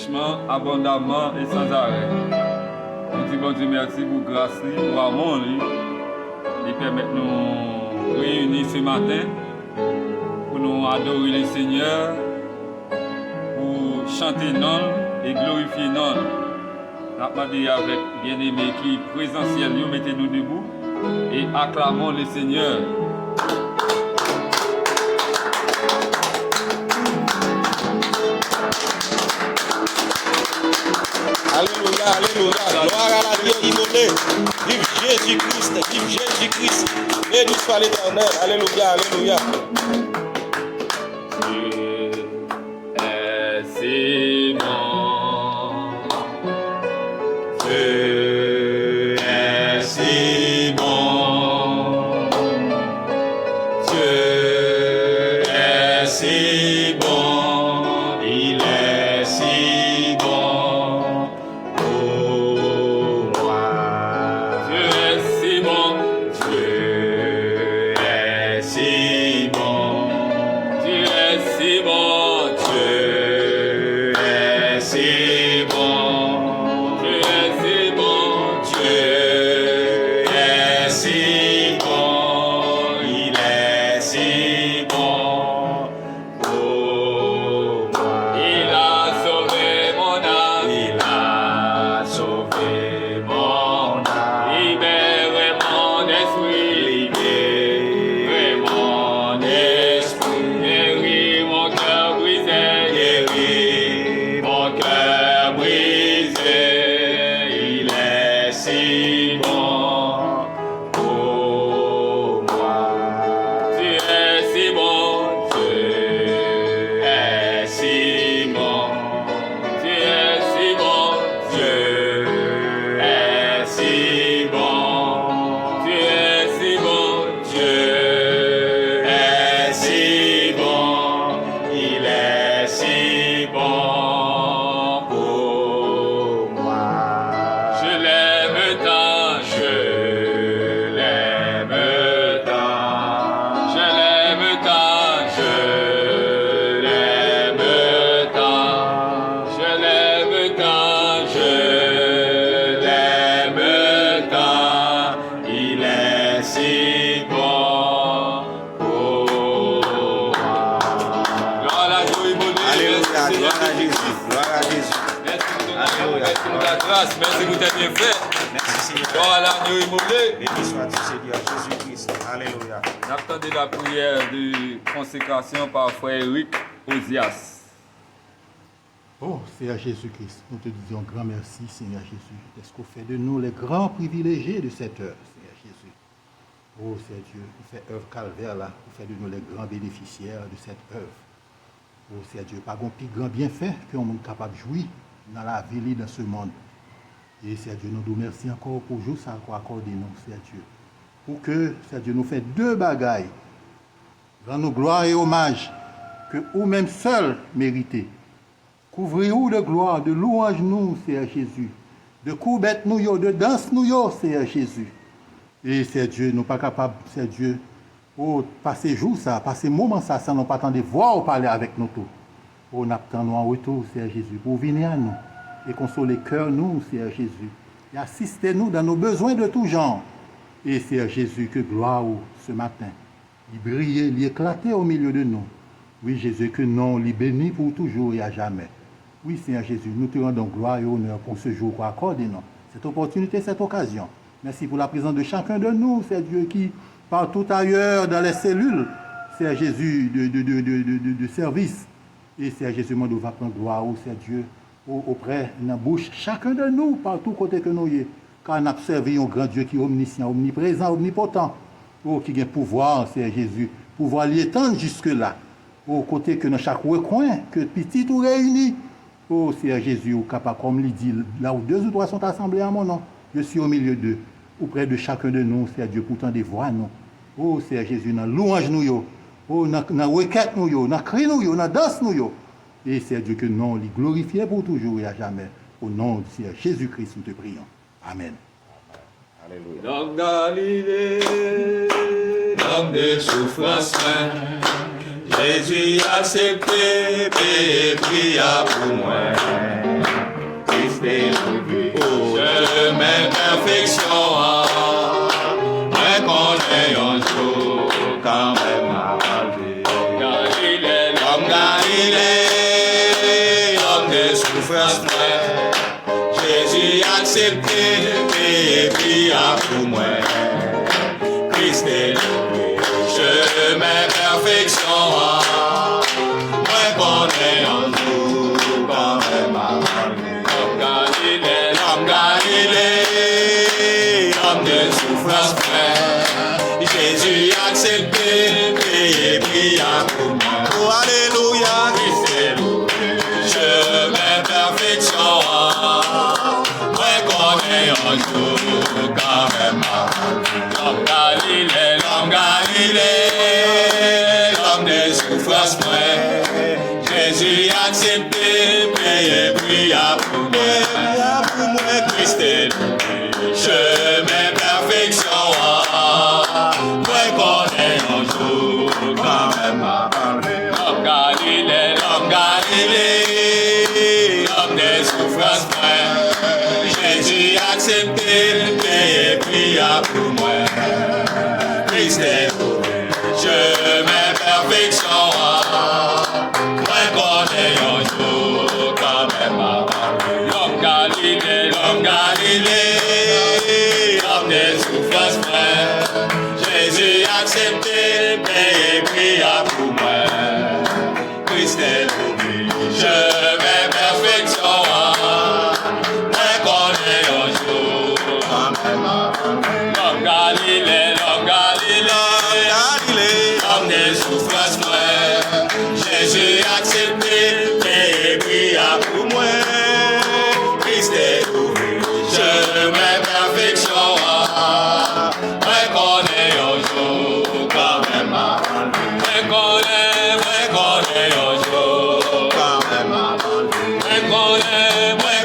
richement, abondamment et sans arrêt. Nous disons bon Dieu merci pour grâce, pour amour, qui permet de nous réunir ce matin pour nous adorer le Seigneur, pour chanter non et glorifier non. Nous avons demandé avec bien-aimés qui présentiel, nous mettez-nous debout et acclamons le Seigneur. Alléluia, alléluia, gloire à la Dieu immolé. Vive Jésus-Christ, béni soit l'Éternel, alléluia, alléluia. C'est bon, Dieu est si bon, Dieu est si bon, il est si bon pour moi. Dieu est si bon, Dieu est si bon, Dieu est si bon, Dieu est si bon. Dieu est si bon, Dieu est si bon, il est si bon pour moi. il a sauvé mon âme, Il a sauvé mon âme, libéré mon esprit, libéré mon esprit, guéri mon cœur brisé, guéri mon cœur brisé. Il est si bon pour moi. Dieu est si bon, Dieu est si bon, Dieu est si bon, Dieu est si bon, Dieu est si bon, Dieu est si bon, il est si bon pour moi. je l'aime tant, Je l'aime tant, je l'aime tant, je l'aime tant, je l'aime tant, je l'aime tant, il est si bon pour moi. gloire à Dieu, Alléluia, gloire à Jésus, gloire à Jésus. merci pour ton amour, Alléluia. merci pour ta grâce, merci pour tes bienfaits. Merci Seigneur. Gloire à l'agneau immolé. Béni sois-tu Seigneur Jésus-Christ. Alléluia. J'attendais la prière de consécration par frère Eric Ozias. Oh, Seigneur Jésus-Christ, nous te disons grand merci, Seigneur Jésus, parce qu'on fait de nous les grands privilégiés de cette heure, Seigneur Jésus. Oh, Seigneur Dieu, vous faites œuvre calvaire là, vous faites de nous les grands bénéficiaires de cette œuvre. Oh, Seigneur Dieu, pas un plus grand bienfait qu'on est capable de jouir dans la vie, dans ce monde. Et Seigneur Dieu, nous nous remercions encore pour jour ça encore accordé nous, Seigneur Dieu. Pour que, Seigneur Dieu, nous fait deux bagailles. Rends-nous gloire et hommage que vous-même seul méritez. Couvrez-vous de gloire, de louange nous, Seigneur Jésus. De courbette nous, yo, de danse nous, yo, Seigneur Jésus. Et Seigneur Dieu, nous pas capables, Seigneur Dieu, oh, passer jour ça, passer moment ça, sans nous pas attendre voir ou parler avec nous tout. Oh, nous attendons en retour, Seigneur Jésus, pour venir à nous et consoler cœur nous, Seigneur Jésus. Et assister nous dans nos besoins de tout genre. Et Seigneur Jésus, que gloire ce matin, il brille, il éclatait au milieu de nous. Oui, Jésus, que non, il bénit pour toujours et à jamais. Oui, Seigneur Jésus, nous te rendons gloire et honneur pour ce jour qu'on accorde, non, cette opportunité, cette occasion. Merci pour la présence de chacun de nous, Seigneur Dieu, qui partout ailleurs dans les cellules, Seigneur Jésus, de service. Et Seigneur Jésus, moi, nous va prendre gloire, Seigneur Dieu, auprès de la bouche, chacun de nous, partout côté que nous y est. Car on a servi un grand Dieu qui est omniscient, omniprésent, omnipotent, qui a pouvoir, Seigneur Jésus, pouvoir l'y étendre jusque-là. Au côté que dans chaque recoin, que petit ou réuni, oh Seigneur Jésus, au capable, comme il dit, là où deux ou trois sont assemblés en mon nom, je suis au milieu d'eux, auprès de chacun de nous, Seigneur Dieu, pourtant des voix, nous. Oh Seigneur Jésus, dans louange nous, yo. Oh, dans requête nous, yo. Dans cri nous, yo. Dans danse nous, yo. Et Seigneur Dieu, que non, il glorifié pour toujours et à jamais. Au nom de Seigneur Jésus-Christ, nous te prions. Amen. Alléluia. Dans Galilée, L'homme de souffrance, Jésus accepté et pria pour moi. chemin perfection, moi connais un jour quand même à enlever. Galilée, L'homme Galilée, l'homme de souffrance, Jésus accepté, et puis à pour moi. Christ est loué, chemin perfection, moi connais un jour quand même à enlever. L'homme Galilée, l'homme de souffrance, Jésus accepté, et puis à pour moi. Oh, alléluia, Christ est loué, chemin perfection, moi connais un jour quand même à enlever. L'homme Galilée, l'homme de souffrance, Jésus accepté, payé, pris à pour moi. Christ est loué, chemin perfection, moi connais un jour quand même à enlever. L'homme Galilée, l'homme de souffrance, Jésus accepté, payé, pris à pour moi. Christ est loué, chemin perfection, moi connais un jour quand même à enlever. L'homme Galilée, l'homme de souffrance, Jésus accepté, payé, pris à pour moi. Christ est loué, chemin perfection, moi connais un jour quand même à enlever. L'homme Galilée, l'homme de souffrance, Jésus accepté, payé, pris à pour moi. Christ est loué, chemin perfection, moi connais un jour quand même à enlever. Moi connais un jour quand même à enlever. Moi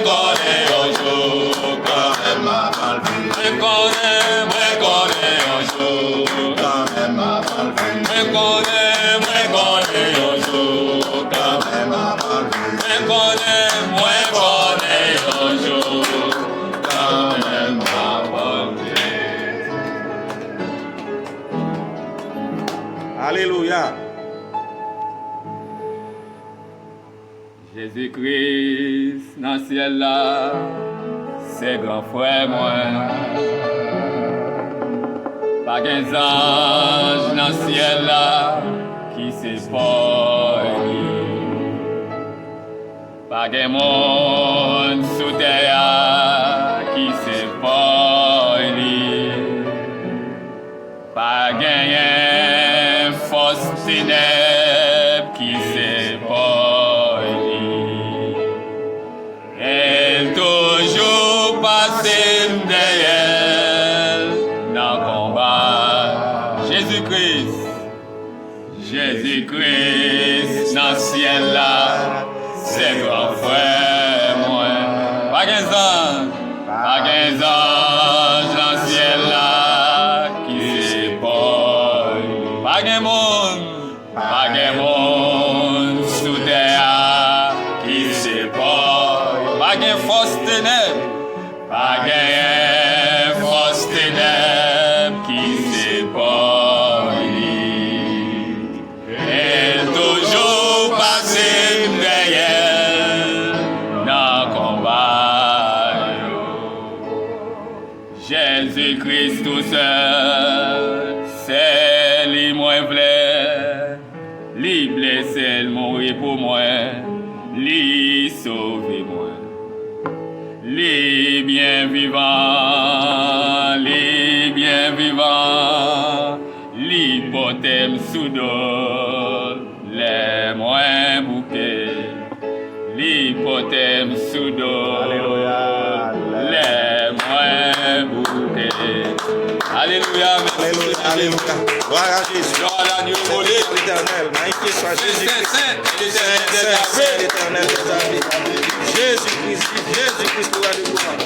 connais un jour quand même à enlever. Moi connais un jour quand même à enlever. Moi connais un jour quand même à enlever. Moi connais un jour quand même à enlever. Alléluia. Jésus-Christ, dans le ciel là, c'est grand frère moi. Pas qu'un ange dans le ciel là, qui c'est pas lui. Pas qu'un monde sous terre, qui c'est pas lui. Pas qu'un force ténèbres, qui c'est pas lui. Elle toujours passée derrière dans le combat. Jésus-Christ dans le ciel là, c'est grand frère moi. Pas qu'un ange dans le ciel là, qui c'est pas lui. Pas qu'un monde sous terre, qui c'est pas lui. Pas qu'un force ténèbres, pas qu'un force ténèbres, qui c'est pas lui. Elle toujours passée derrière dans le combat. Jésus-Christ tout seul, c'est lui moi v'lait, lui blessé, mourir pour moi, lui sauver moi. Les bien vivants, l'hypothème sous dos, les moins bouquets, l'hypothème sous dos, les moins bouquets. Alléluia, Alléluia, alléluia. Gloire à Jésus. Gloire à Dieu, Gloire à l'Éternel. Magnifié soit Jésus-Christ. Saint, l'Éternel des armées. Jésus-Christ, gloire de gloire.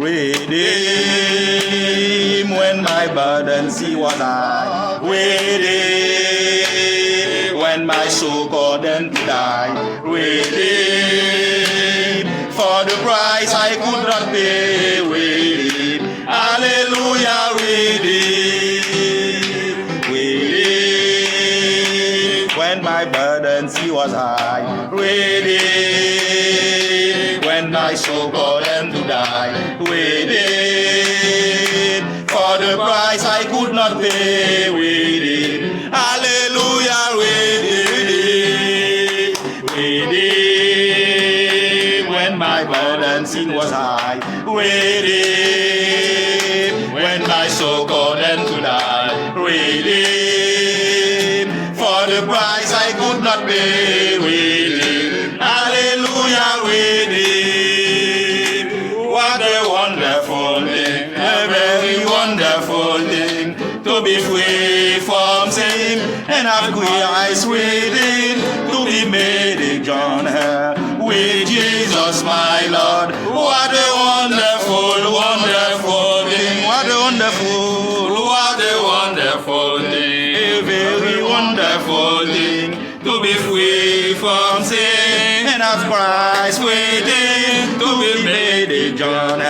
With him when my burdens he was high. With him when my soul condemned to die. With him for the price I could not pay. With him, hallelujah, with him. With him when my burdens he was high. With him when my soul condemned to die. With him for the price I could not pay. With him, hallelujah, with him. With him when my burden sin was high. With him when my soul condemned to die. With him for the price I could not pay. With him, hallelujah, with him. What a wonderful thing, a very wonderful thing, to be free from sin and have Christ within, to be made a John with Jesus my Lord. What a wonderful, wonderful thing, what a wonderful thing, a very wonderful thing, to be free from sin and have Christ within, to be made a John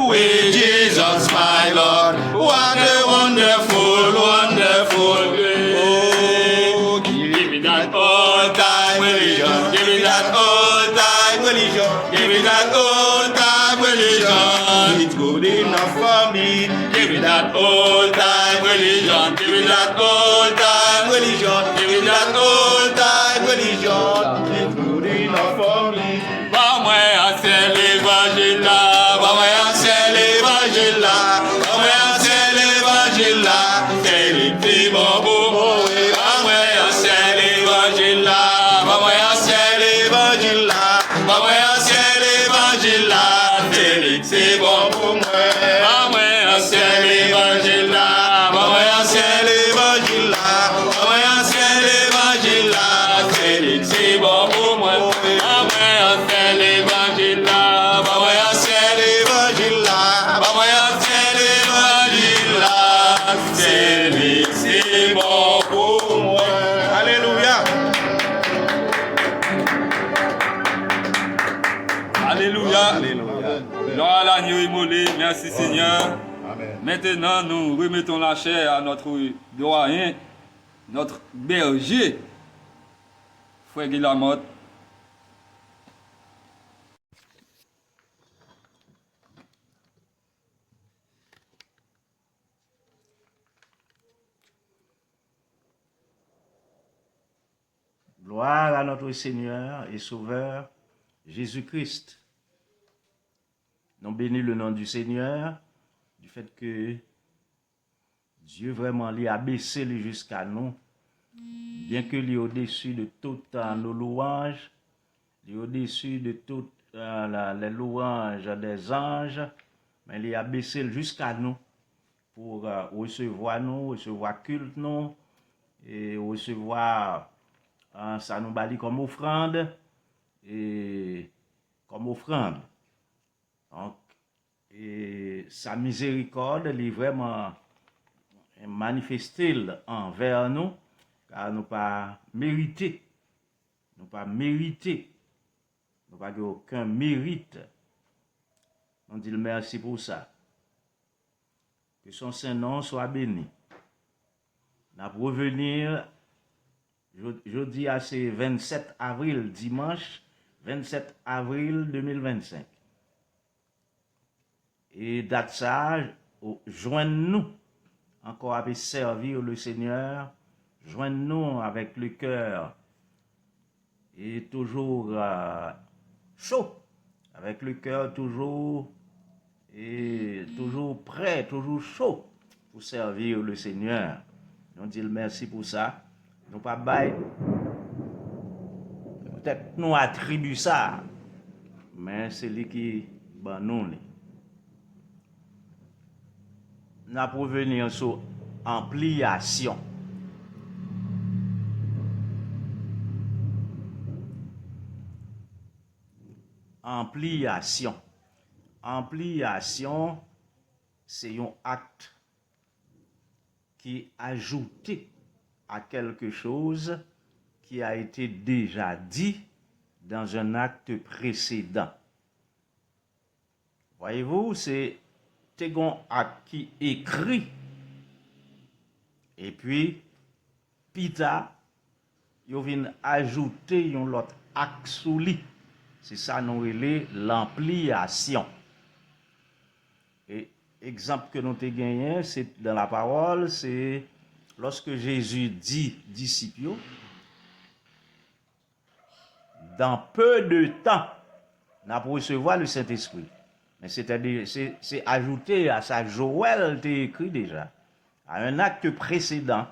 with Jesus my Lord. What a wonderful, wonderful thing. Oh, give me that old time religion. Give me that old time religion. Give me that old time religion. It's good enough for me. Give me that old time religion. Give me that old time religion. Give me that old time religion. It's good enough for me. Vamos a hacer l'évangile là. Vamos a hacer l'évangile là. Vamos a hacer l'évangile là. C'est le petit bon beau. Vamos a hacer l'évangile là. Vamos a hacer l'évangile là. Vamos a hacer l'évangile là. C'est le petit bon beau. Vamos a hacer l'évangile là. Vamos a hacer l'évangile là. Vamos a hacer l'évangile là. C'est le petit bon beau. Vamos a hacer l'évangile là. Vamos a hacer l'évangile là. Vamos a hacer l'évangile là. C'est le petit bon pour moi. Alléluia. Alléluia. Alléluia. Gloire à l'agneau immolé. Merci Seigneur. Amen. Maintenant, nous remettons la chair à notre doyen, notre berger, Frère Guy Lamotte. Gloire à notre Seigneur et Sauveur, Jésus-Christ. Nous bénissons le nom du Seigneur, du fait que Dieu vraiment lui a baissé jusqu'à nous, bien que lui au-dessus de toutes nos louanges, lui au-dessus de toutes les louanges des anges, mais il a baissé jusqu'à nous pour recevoir culte nous, et recevoir ça nous bali comme offrande et comme offrande. Donc, et sa miséricorde est vraiment manifestée envers nous, car nous pas mérité, nous pas aucun mérite. On dit merci pour ça. Que son Saint-Nom soit béni. Nous allons revenir jeudi à ce 27 avril, dimanche 27 avril 2025. Et date ça, joignez-nous encore avec servir le Seigneur, joignez-nous avec le cœur et toujours chaud, avec le cœur toujours prêt, toujours chaud pour servir le Seigneur. Nous disons merci pour ça. Nous pas bail. Peut-être nous attribue ça, mais c'est lui qui ban nous. Nous allons revenir sur ampliation. Ampliation. ampliation, c'est un acte qui est ajouté à quelque chose qui a été déjà dit dans un acte précédent. Voyez-vous, c'est un acte qui écrit et puis pita yo vient ajouter un autre acte sous lui. C'est ça nous relé l'ampliation. Et exemple que nous avons gagné, c'est dans la parole, c'est lorsque Jésus dit disciples, dans peu de temps, nous allons recevoir le Saint-Esprit. Mais c'est ajouté à ça. Joël t'a écrit déjà, à un acte précédent.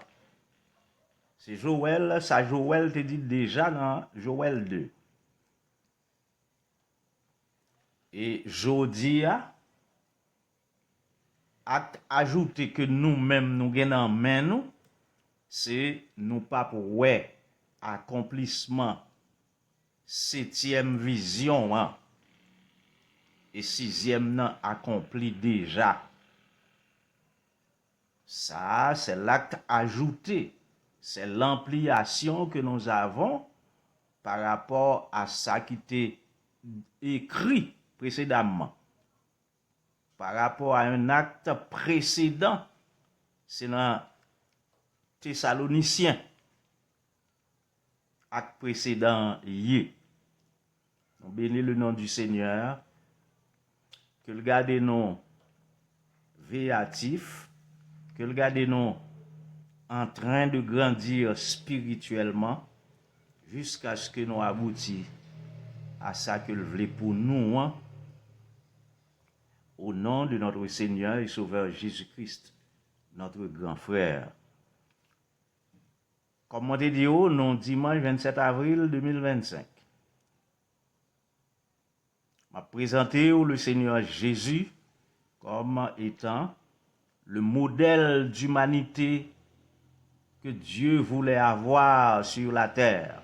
C'est Joël, ça Joël t'a dit déjà dans Joël 2. Et Jodia, acte ajouté que nous-mêmes nous gagnons en main nous, c'est nous pas pour ouais accomplissement septième vision hein, et sixième nan accompli déjà. Ça c'est l'acte ajouté, c'est l'ampliation que nous avons par rapport à ça qui était écrit précédemment. Par rapport à un acte précédent, c'est dans Thessaloniciens. Acte précédent, yé. On bénit le nom du Seigneur. Que le garde nous véatifs, que le garde nous en train de grandir spirituellement jusqu'à ce que nous aboutissions à ça que le voulait pour nous. Hein? Au nom de notre Seigneur et Sauveur Jésus-Christ, notre grand frère. Comme on dit, non, dimanche 27 avril 2025. M'a présenté le Seigneur Jésus comme étant le modèle d'humanité que Dieu voulait avoir sur la terre.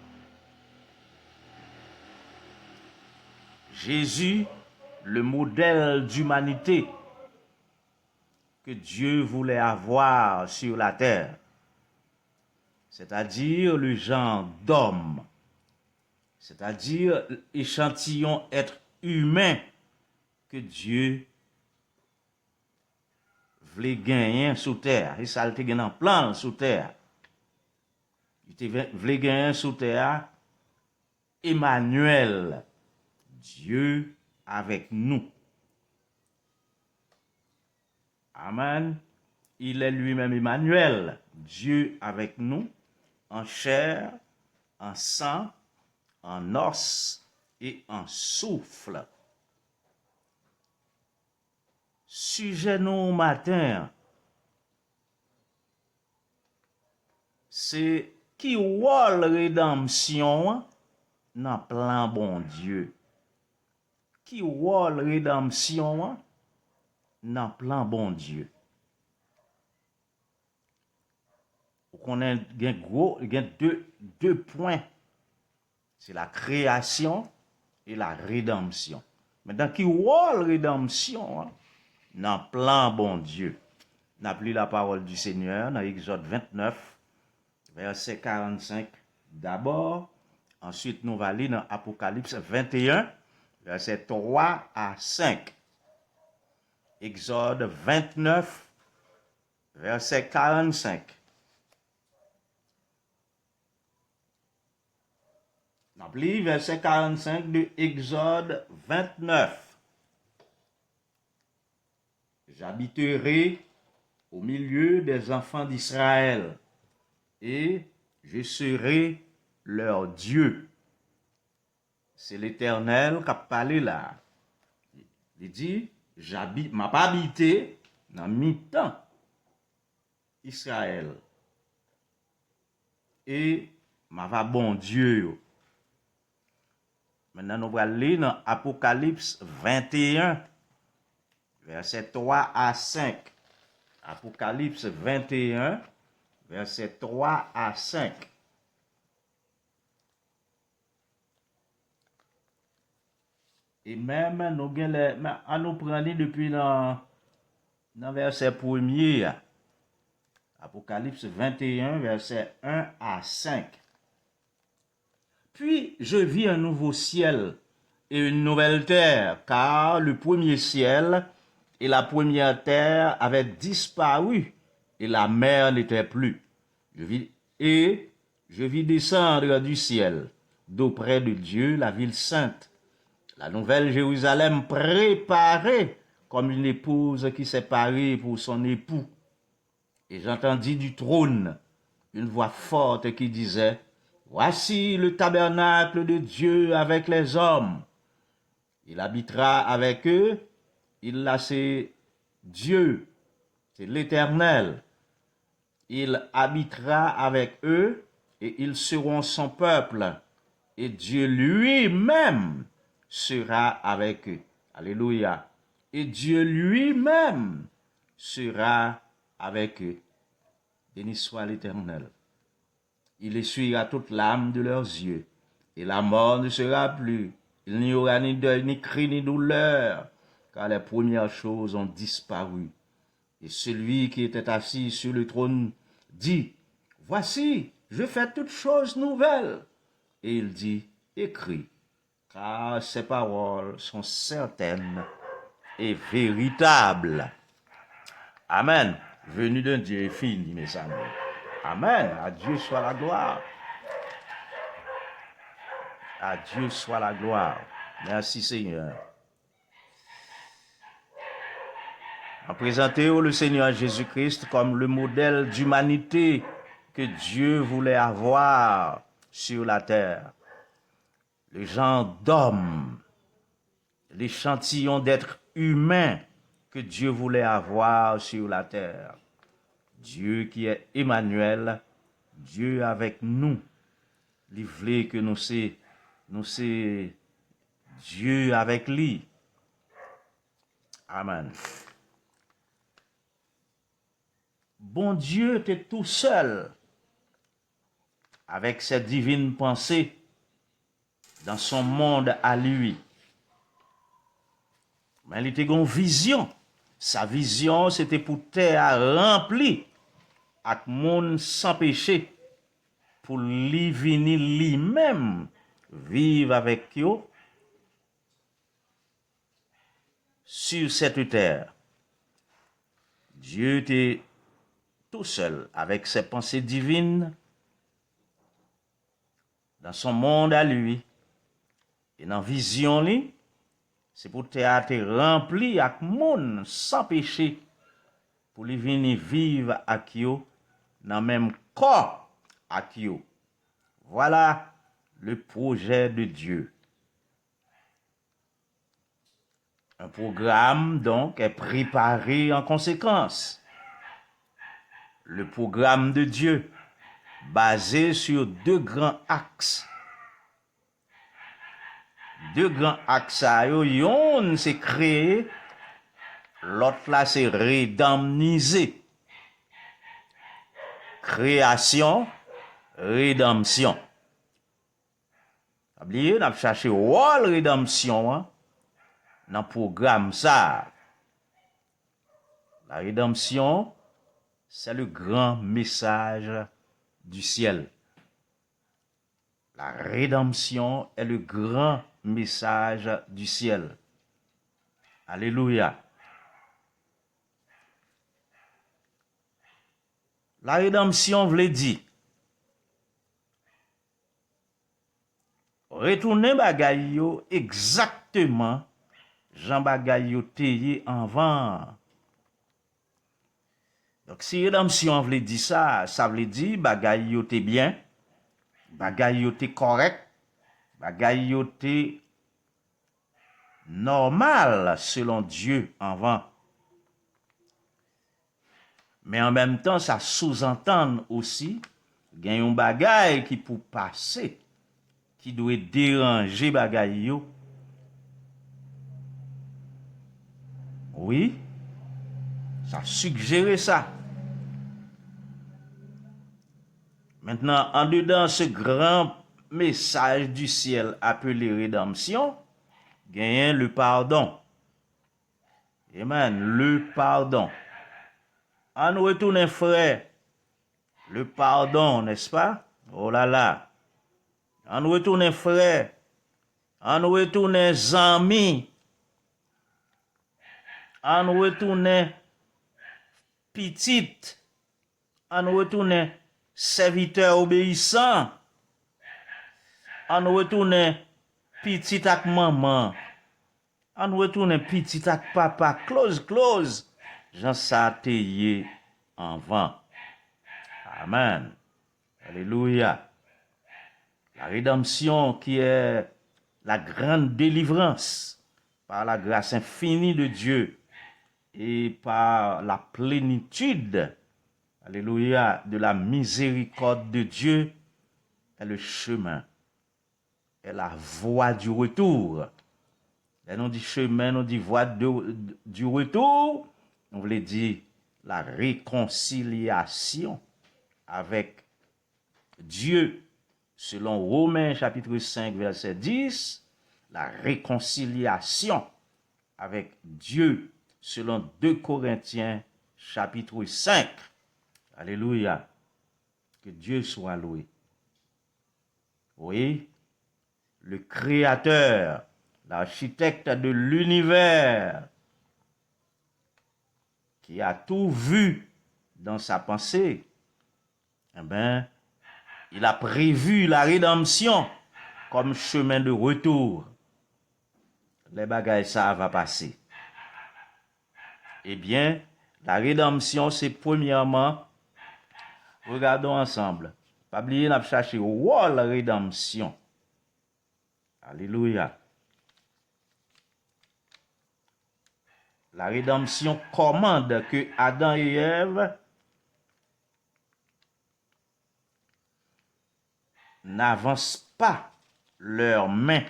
Jésus, le modèle d'humanité que Dieu voulait avoir sur la terre, c'est-à-dire le genre d'homme, c'est-à-dire l'échantillon être humain que Dieu voulait gagner sous terre. Et ça, il était gagné en plan sous terre. Il voulait gagner sous terre Emmanuel, Dieu avec nous. Amen. Il est lui-même Emmanuel, Dieu avec nous, en chair, en sang, en os et en souffle. Sujet nous matin, c'est qui rôle rédemption dans plan bon Dieu. Qui rôle rédemption dans plan bon Dieu. On a deux points. C'est la création et la rédemption. Maintenant, qui rôle rédemption dans plan bon Dieu. On a pris la parole du Seigneur dans Exode 29, verset 45 d'abord. Ensuite, nous allons lire dans Apocalypse 21, verset 3 à 5. Exode 29, verset 45. On lit verset 45 de Exode 29. J'habiterai au milieu des enfants d'Israël et je serai leur Dieu. C'est l'Éternel qui a parlé là. Il dit, m'a pas habité dans mi-temps Israël. Et m'a va bon Dieu. Maintenant, nous allons lire dans Apocalypse 21, verset 3 à 5. Apocalypse 21, verset 3 à 5. Et même, nous nous prenons depuis dans verset 1er, Apocalypse 21, verset 1 à 5. Puis je vis un nouveau ciel et une nouvelle terre, car le premier ciel et la première terre avaient disparu, et la mer n'était plus. Je vis descendre du ciel, d'auprès de Dieu, la ville sainte, la nouvelle Jérusalem préparée comme une épouse qui s'est parée pour son époux. Et j'entendis du trône une voix forte qui disait, « Voici le tabernacle de Dieu avec les hommes. Il habitera avec eux, c'est Dieu, c'est l'Éternel. Il habitera avec eux et ils seront son peuple. Et Dieu lui-même sera avec eux. » Alléluia. Et Dieu lui-même sera avec eux. Béni soit l'Éternel. Il essuiera toute l'âme de leurs yeux, et la mort ne sera plus. Il n'y aura ni deuil, ni cri, ni douleur, car les premières choses ont disparu. Et celui qui était assis sur le trône dit, « Voici, je fais toutes choses nouvelles. » Et il dit, « Écris, car ces paroles sont certaines et véritables. » Amen. Venu d'un Dieu est fini, mes amis. Amen. À Dieu soit la gloire. À Dieu soit la gloire. Merci Seigneur. On présentait le Seigneur Jésus-Christ comme le modèle d'humanité que Dieu voulait avoir sur la terre. Le genre d'homme, l'échantillon d'être humain que Dieu voulait avoir sur la terre. Dieu qui est Emmanuel, Dieu avec nous. Il voulait que nous c'est Dieu avec lui. Amen. Bon Dieu était tout seul avec ses divines pensées dans son monde à lui. Mais il était une vision. Sa vision, c'était pour terre remplie avec monde sans péché, pour lui venir lui-même vivre avec eux sur cette terre. Dieu était tout seul avec ses pensées divines dans son monde à lui. Et dans la vision, c'est pour théâtre rempli avec monde sans péché, pour lui venir vivre avec eux dans le même corps avec eux. Voilà le projet de Dieu. Un programme donc est préparé en conséquence. Le programme de Dieu basé sur deux grands axes. Deux grands axes, yon c'est créer, l'autre là c'est rédempniser. Création, rédemption. Oubliez, on a cherché rôle rédemption dans le programme ça. La rédemption, c'est le grand message du ciel. La rédemption est le grand message du ciel. Alléluia. La rédemption veut dire retourner bagay yo exactement Jean bagay yo teye avant. Donc si rédemption veut dire ça veut dire bagay yo te bien, bagay yo te correct, bagay yo te normal selon Dieu avant. Mais en même temps, ça sous-entend aussi qu'il y a un bagay qui pour passer, qui doit déranger bagay yo. Oui, ça suggère ça. Maintenant, en dedans ce grand message du ciel appelé rédemption, gagner le pardon. Amen. Le pardon. On nous retourne, frère. Le pardon, n'est-ce pas? Oh là là. On nous retourne, frère. On nous retourne, amis. On nous retourne, petite. On nous retourne, serviteur obéissant. On nous retourne, petit ak maman. On nous retourne, petit ak papa. Close. Jean ça te yé en vent. Amen. Alléluia. La rédemption qui est la grande délivrance par la grâce infinie de Dieu et par la plénitude, alléluia, de la miséricorde de Dieu est le chemin, est la voie du retour. Et on dit chemin, on dit voie du retour, on voulait dire la réconciliation avec Dieu. Selon Romains chapitre 5 verset 10, la réconciliation avec Dieu. Selon 2 Corinthiens chapitre 5. Alléluia. Que Dieu soit loué. Oui, le créateur, l'architecte de l'univers, qui a tout vu dans sa pensée, eh bien, il a prévu la rédemption comme chemin de retour. Les bagailles, ça va passer. Eh bien, la rédemption, c'est premièrement, regardons ensemble. Pas oublier, on a cherché la rédemption. Alléluia. La rédemption commande que Adam et Ève n'avancent pas leurs mains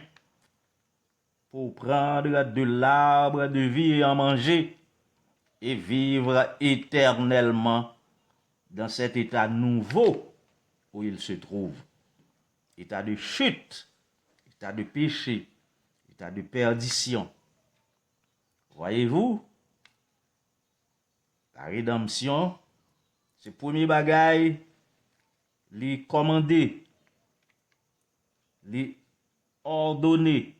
pour prendre de l'arbre de vie et en manger et vivre éternellement dans cet état nouveau où ils se trouvent. État de chute, état de péché, état de perdition. Voyez-vous, la rédemption, c'est le premier bagaille, les commander, les ordonner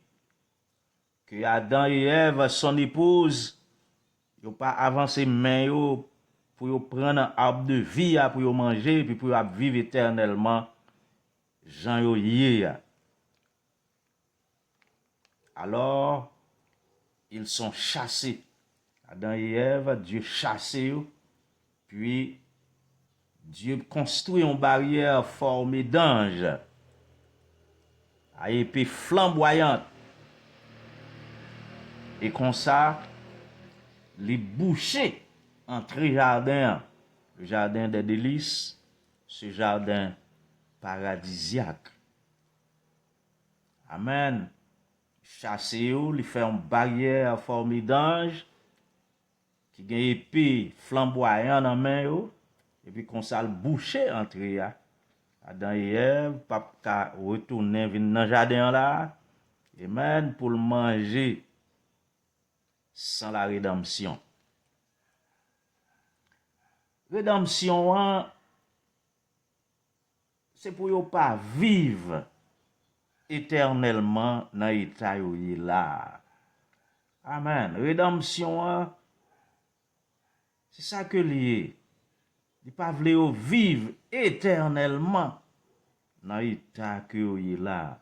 que Adam et Ève, son épouse, n'ont pas avancé main pour prendre un arbre de vie pour manger puis pour vivre éternellement. Jean yo yé. Alors, ils sont chassés. Adam et Ève, Dieu chassé eux, puis Dieu construit une barrière formée d'anges à épée flamboyante. Et comme ça, les bouchers entre jardins, le jardin des délices, ce jardin paradisiaque. Amen. Chasser eux, lui faire une barrière formée d'ange, qui a une épée flamboyante dans la main, et puis comme ça, le boucher entre eux. Adam et Ève, papa retourner dans le jardin là, amen, pour le manger sans la rédemption. Rédemption, c'est pour ne pas vivre éternellement dans l'état là. Amen. Rédemption, c'est ça que lié. Il ne pas vivre éternellement dans l'état que là.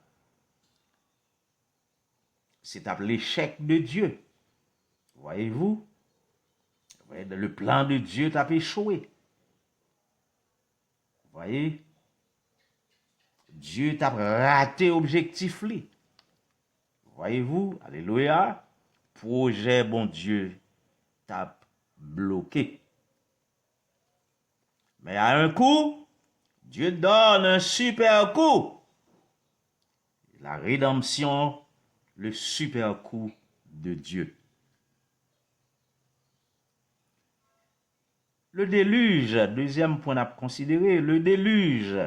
C'est l'échec de Dieu. Voyez-vous? Le plan de Dieu t'a échoué. Voyez? Dieu t'a raté objectif li. Voyez-vous? Alléluia. Projet bon Dieu t'a bloqué. Mais à un coup, Dieu donne un super coup. La rédemption, le super coup de Dieu. Le déluge, deuxième point à considérer, le déluge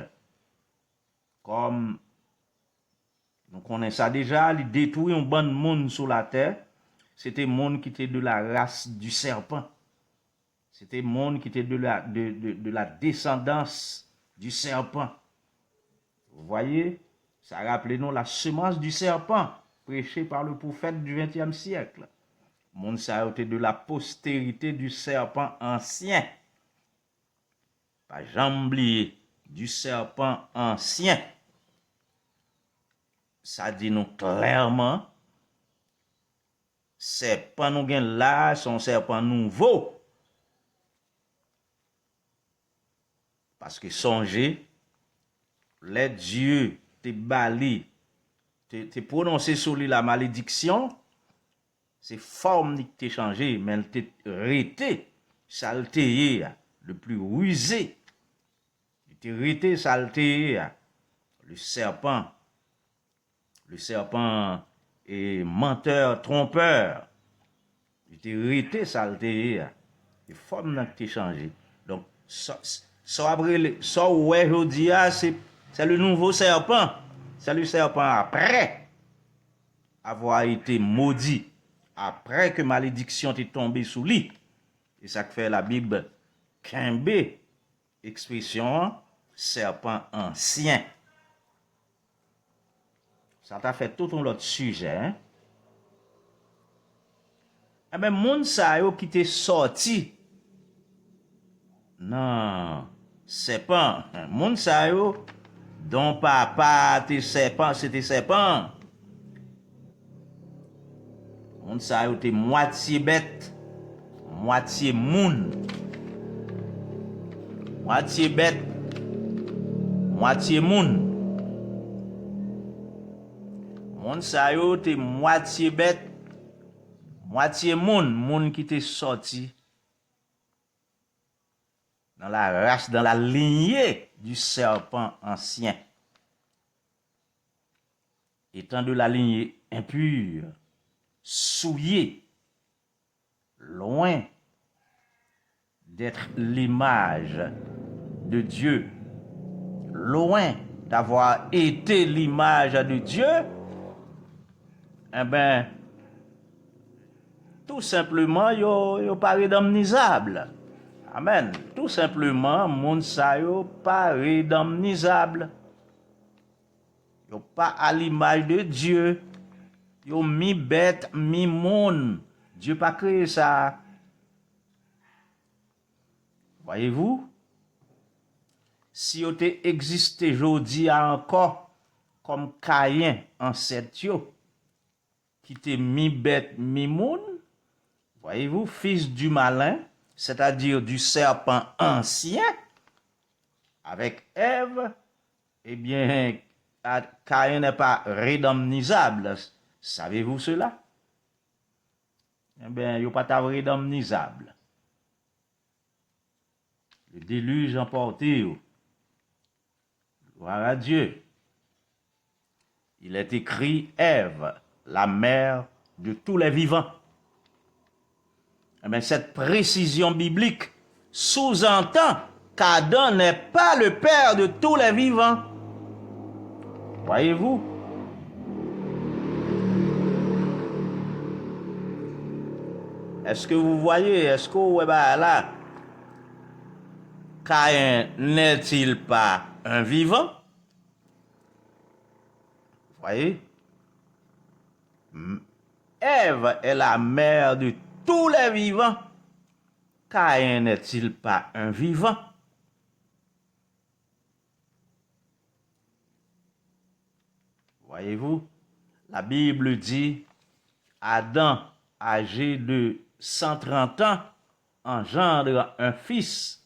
comme Nous connaissons ça déjà, il détruit un bon monde sur la terre. C'était monde qui était de la race du serpent. C'était monde qui était de la descendance du serpent. Vous voyez, ça rappelait nous la semence du serpent, prêchée par le prophète du XXe siècle. Monde ça était de la postérité du serpent ancien. Pas jamais oublier, du serpent ancien. Ça dit nous clairement, serpent nous gain là, son serpent nouveau. Parce que songez, les dieux te bali, te prononcé sur lui la malédiction, c'est forme qui t'est changé, mais elle t'est rété, saleté, le plus rusé. Il t'est rété, saleté, le serpent est menteur, trompeur. Il t'est rété, saleté, les formes qui t'est changé. Donc, ça ouais, je dis, c'est le nouveau serpent. C'est le serpent après avoir été maudit, après que malédiction est tombée sous lui. Et ça fait la Bible Kimbe, expression serpent ancien. Ça t'a fait tout un autre sujet. Hein? Eh bien, moun sa yo qui t'est sorti. Non, serpent. Moun sa yo, dont papa t'es serpent, c'était serpent. Moun sa yo t'es moitié bête, moitié moun. Moitié bête, moitié moun. Moun sa yo t'es moitié bête, moitié moun. Moun qui t'est sorti dans la race, dans la lignée du serpent ancien. Étant de la lignée impure, souillée, loin d'être l'image de Dieu, loin d'avoir été l'image de Dieu, eh bien, tout simplement, yo pas rédemptisable. Amen. Tout simplement, moun sa yo pas rédemptisable. Yo pas à l'image de Dieu. Yo mi bête, mi moun. Dieu pas créé ça. Voyez-vous? Si yo te existé jodi encore comme Caïn ancêtre yo, qui te mi bête, mi moun, voyez-vous, fils du malin, c'est-à-dire du serpent ancien, avec Ève, eh bien, Caïn n'est pas rédemptisable. Savez-vous cela? Eh bien, il n'y a pas de rédemptisable. Le déluge emporté. Gloire à Dieu. Il est écrit Ève, la mère de tous les vivants. Eh bien, cette précision biblique sous-entend qu'Adam n'est pas le père de tous les vivants. Voyez-vous? Est-ce que vous voyez? Est-ce que vous voyez là? Caïn n'est-il pas un vivant? Vous voyez? Ève est la mère de tous les vivants. Caïn n'est-il pas un vivant? Voyez-vous, la Bible dit, Adam, âgé de 130 ans, engendre un fils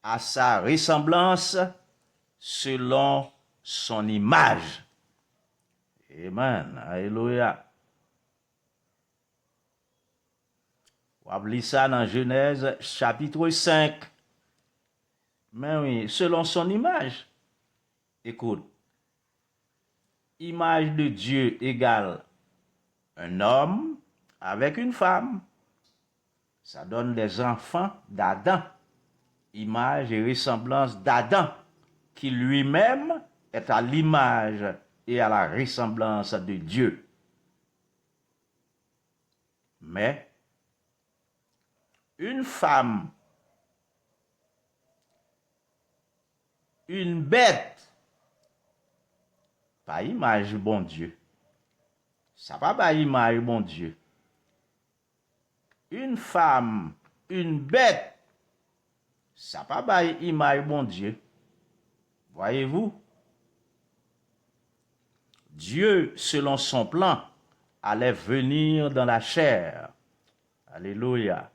à sa ressemblance selon son image. Amen. Alléluia. On va lire ça dans Genèse chapitre 5. Mais oui, selon son image. Écoute. Image de Dieu égale un homme avec une femme. Ça donne des enfants d'Adam. Image et ressemblance d'Adam, qui lui-même est à l'image et à la ressemblance de Dieu. Mais une femme, une bête, pas image bon Dieu. Ça pas image bon Dieu. Une femme, une bête, ça pas image bon Dieu. Voyez-vous? Dieu, selon son plan, allait venir dans la chair. Alléluia.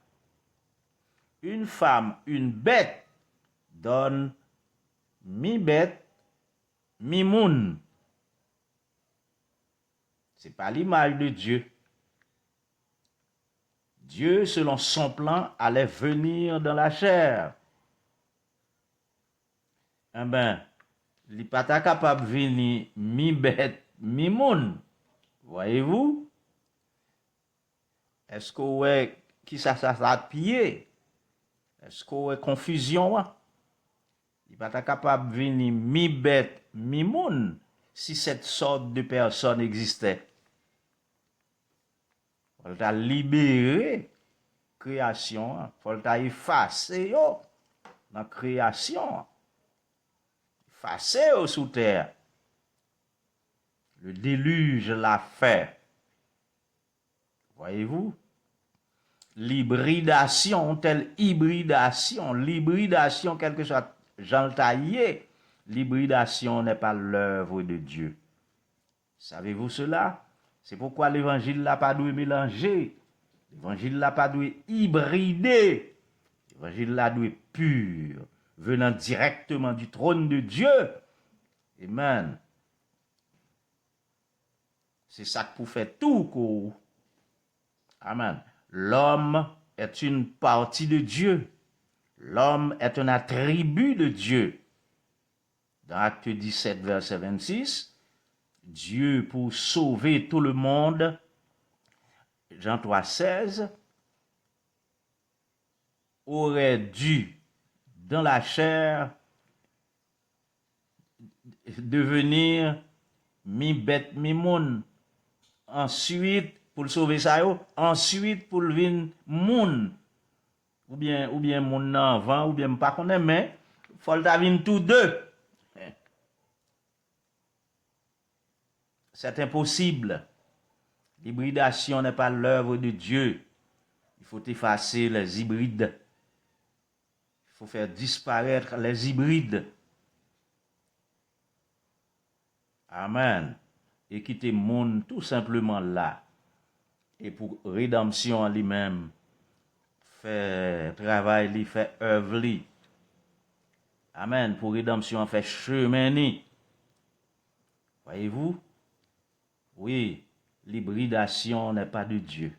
Une femme, une bête, donne mi-bête, mi-moun. Ce n'est pas l'image de Dieu. Dieu, selon son plan, allait venir dans la chair. Eh bien, il n'est pas capable de venir mi-bête, mi-moun. Voyez-vous? Est-ce que vous avez qui ça pied? Est-ce que vous avez confusion? Il n'est pas capable de venir mi-bête, mi-moun si cette sorte de personne existait. Il faut libérer la création. Il faut effacer la création. Effacer sous terre. Le déluge l'a fait. Voyez-vous? L'hybridation, telle hybridation, l'hybridation, quelque chose, Jean le taillé, l'hybridation n'est pas l'œuvre de Dieu. Savez-vous cela? C'est pourquoi l'évangile n'a pas dû mélanger. L'évangile n'a pas dû hybrider. L'évangile n'a dû pur, venant directement du trône de Dieu. Amen. C'est ça que vous faites tout. Amen. L'homme est une partie de Dieu. L'homme est un attribut de Dieu. Dans Acte 17, verset 26, Dieu, pour sauver tout le monde, Jean 3, 16, aurait dû, dans la chair, devenir mi-bête, mi-moun. Ensuite, pour le sauver ça, ensuite, pour le vin moun. Ou bien moun nan vent, ou bien pas connaît, mais faut le vin tous deux. C'est impossible. L'hybridation n'est pas l'œuvre de Dieu. Il faut effacer les hybrides. Il faut faire disparaître les hybrides. Amen. Et quitter le monde tout simplement là. Et pour rédemption en lui-même, fait travail, fait œuvre. Amen. Pour rédemption, fait chemin. Voyez-vous? Oui, l'hybridation n'est pas de Dieu.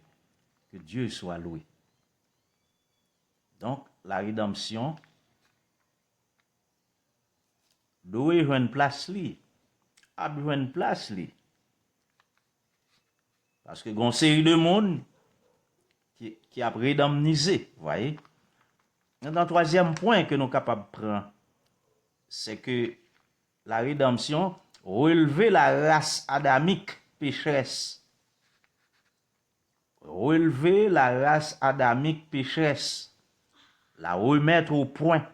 Que Dieu soit loué. Donc, la rédemption doit avoir une place li. A besoin de place li. Parce que il y a une série de monde qui a rédemptisé, vous voyez. Dans le troisième point que nous sommes capables de prendre, c'est que la rédemption relever la race adamique pécheresse. Relever la race adamique pécheresse. La remettre au point.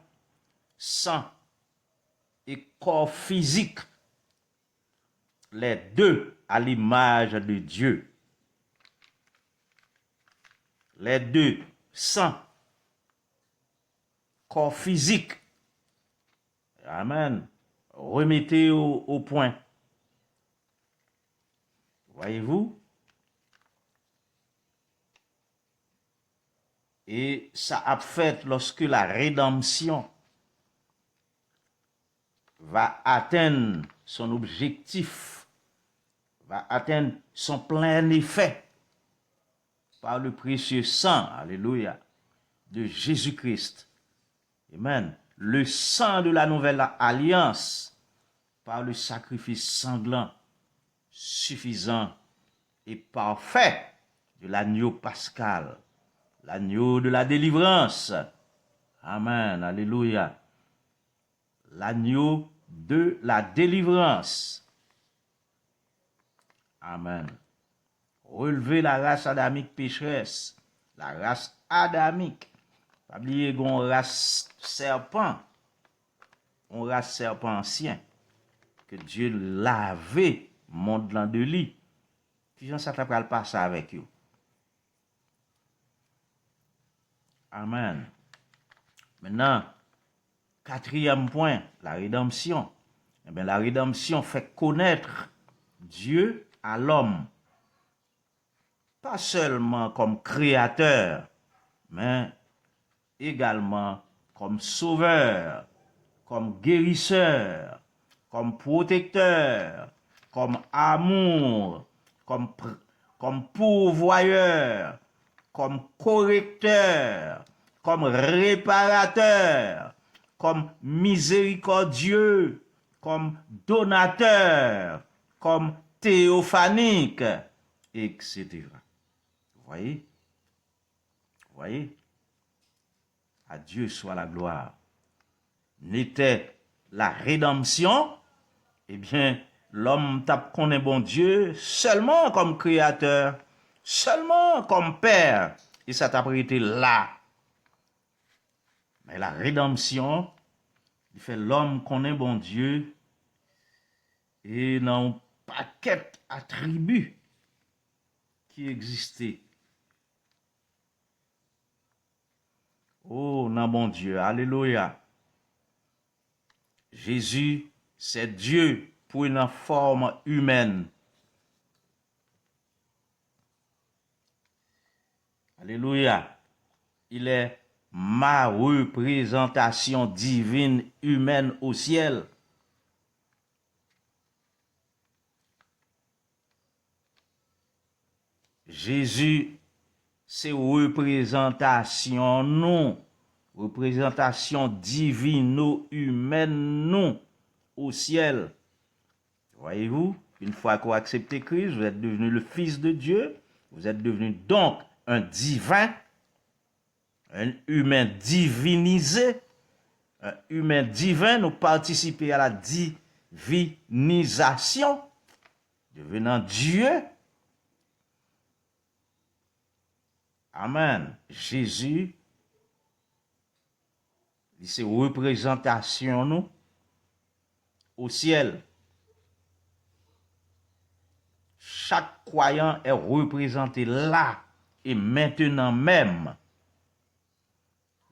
Sang et corps physique. Les deux à l'image de Dieu. Les deux, sang, corps physique. Amen. Remettez au point. Voyez-vous? Et ça a fait lorsque la rédemption va atteindre son objectif, va atteindre son plein effet par le précieux sang, alléluia, de Jésus-Christ. Amen. Le sang de la nouvelle alliance par le sacrifice sanglant, suffisant et parfait de l'agneau pascal, l'agneau de la délivrance. Amen, alléluia. L'agneau de la délivrance. Amen. Relever la race adamique pécheresse. La race adamique. Pas oublier qu'on race serpent. On race serpent ancien. Que Dieu lavé monde là de lui. Puis ça t'a pas le passer avec vous. Amen. Maintenant, quatrième point, la rédemption. Eh bien, la rédemption fait connaître Dieu à l'homme. Pas seulement comme créateur, mais également comme sauveur, comme guérisseur, comme protecteur, comme amour, comme pourvoyeur, comme correcteur, comme réparateur, comme miséricordieux, comme donateur, comme théophanique, etc. Vous voyez? Vous voyez? À Dieu soit la gloire. N'était la rédemption, eh bien, l'homme tape qu'on est bon Dieu seulement comme créateur, seulement comme père, et ça t'a été là. Mais la rédemption, il fait l'homme qu'on est bon Dieu, et non paquet attributs qui existaient. Oh, non, bon Dieu, alléluia. Jésus, c'est Dieu pour une forme humaine. Alléluia. Il est ma représentation divine humaine au ciel. Jésus, c'est représentation non, représentation divine non, humaine non, au ciel. Voyez-vous, une fois qu'on a accepté Christ, vous êtes devenu le Fils de Dieu, vous êtes devenu donc un divin, un humain divinisé, un humain divin, nous participons à la divinisation, devenant Dieu. Amen. Jésus, c'est représentation nous au ciel. Chaque croyant est représenté là et maintenant même.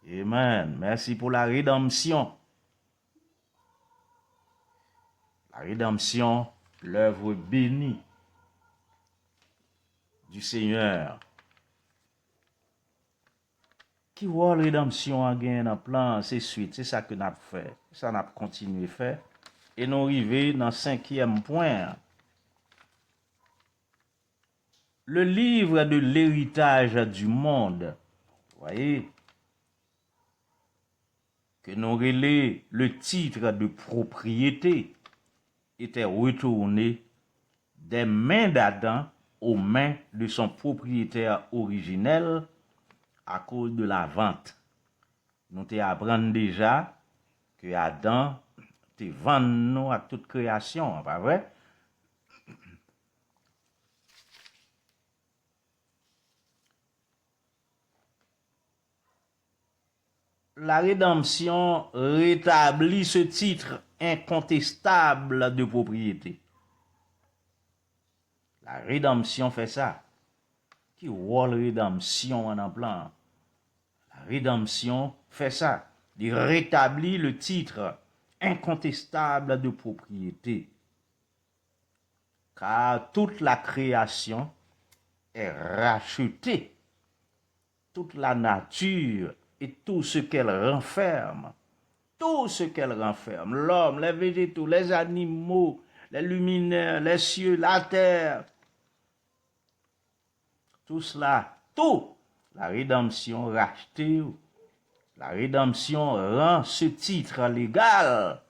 Amen. Merci pour la rédemption. La rédemption, l'œuvre bénie du Seigneur. Qui voit la rédemption à gagner dans plan, c'est suite, c'est ça que nous avons fait. Ça nous avons continué à faire. Et nous arrivons dans le 5e point. Le livre de l'héritage du monde. Vous voyez, que nous relais le titre de propriété était retourné des mains d'Adam aux mains de son propriétaire originel à cause de la vente. Nous te apprenons déjà que Adam te vend nous à toute création, pas vrai? La rédemption rétablit ce titre incontestable de propriété. La rédemption fait ça. Qui voit la rédemption en plan? La rédemption fait ça. Il rétablit le titre incontestable de propriété. Car toute la création est rachetée. Toute la nature et tout ce qu'elle renferme. Tout ce qu'elle renferme. L'homme, les végétaux, les animaux, les luminaires, les cieux, la terre. Tout cela, tout. La rédemption rachetée. La rédemption rend ce titre légal,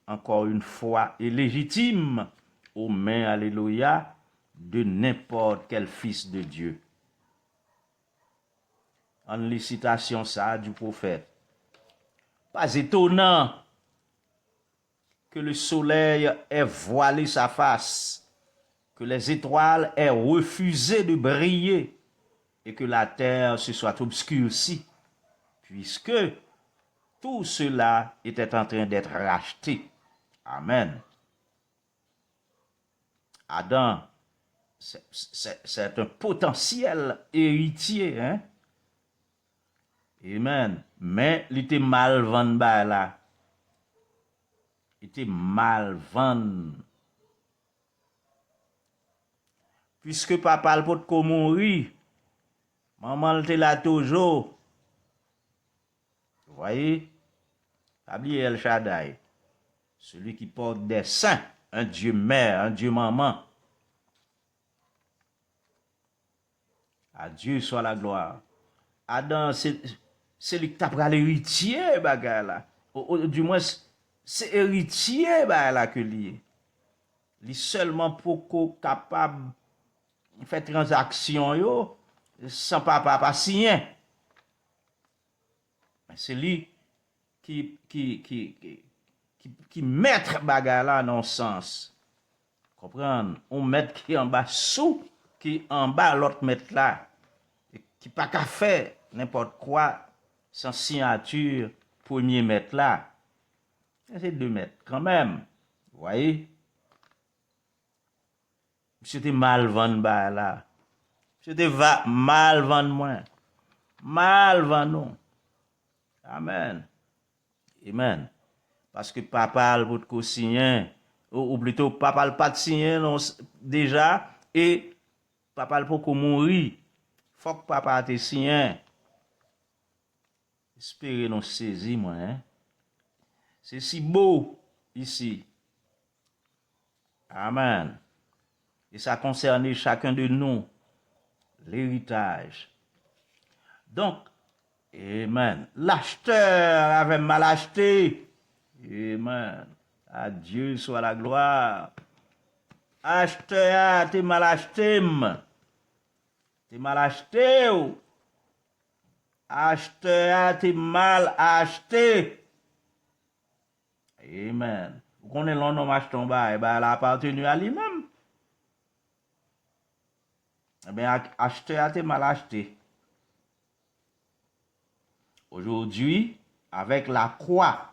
encore une fois, et légitime aux mains, alléluia, de n'importe quel fils de Dieu. En les citations ça du prophète. Pas étonnant que le soleil ait voilé sa face, que les étoiles aient refusé de briller et que la terre se soit obscurcie, puisque tout cela était en train d'être racheté. Amen. Adam, c'est un potentiel héritier, hein? Amen. Mais il était mal vendu là. Il était mal vendu. Puisque papa le pot ko mourir, maman était là toujours. Vous voyez? Oubliez El Shaddai. Celui qui porte des saints, un Dieu mère, un Dieu maman. À Dieu soit la gloire. Adam, c'est lui qui t'a pris l'héritier, bagarre là. Du moins, c'est héritier, bagarre là que lié. Lui seulement pour capable de faire transaction, yo, sans papa signer. C'est lui qui mettre bagarre là dans le sens. Comprendre? On met qui en bas sous, qui en bas l'autre met là. Qui pas qu'à faire n'importe quoi sans signature premier mètre là. C'est 2 mètres quand même. Vous voyez? Monsieur était mal vendu là. Monsieur était mal vendu moins. Mal vendu non. Amen. Amen. Parce que papa le pour signer ou plutôt papa le pas de signer non déjà et papa le pour mourir. Faut que papa te signe. Espérez nous saisir, moi. Hein? C'est si beau ici. Amen. Et ça concerne chacun de nous. L'héritage. Donc, amen. L'acheteur avait mal acheté. Amen. À Dieu soit la gloire. Acheteur, t'es mal acheté. T'es mal acheté ou? Acheteur, t'es mal acheté. Amen. Vous connaissez l'on homme acheté en bas, elle a appartenu à lui-même. Eh bien, acheteur, t'es mal acheté. Aujourd'hui, avec la croix,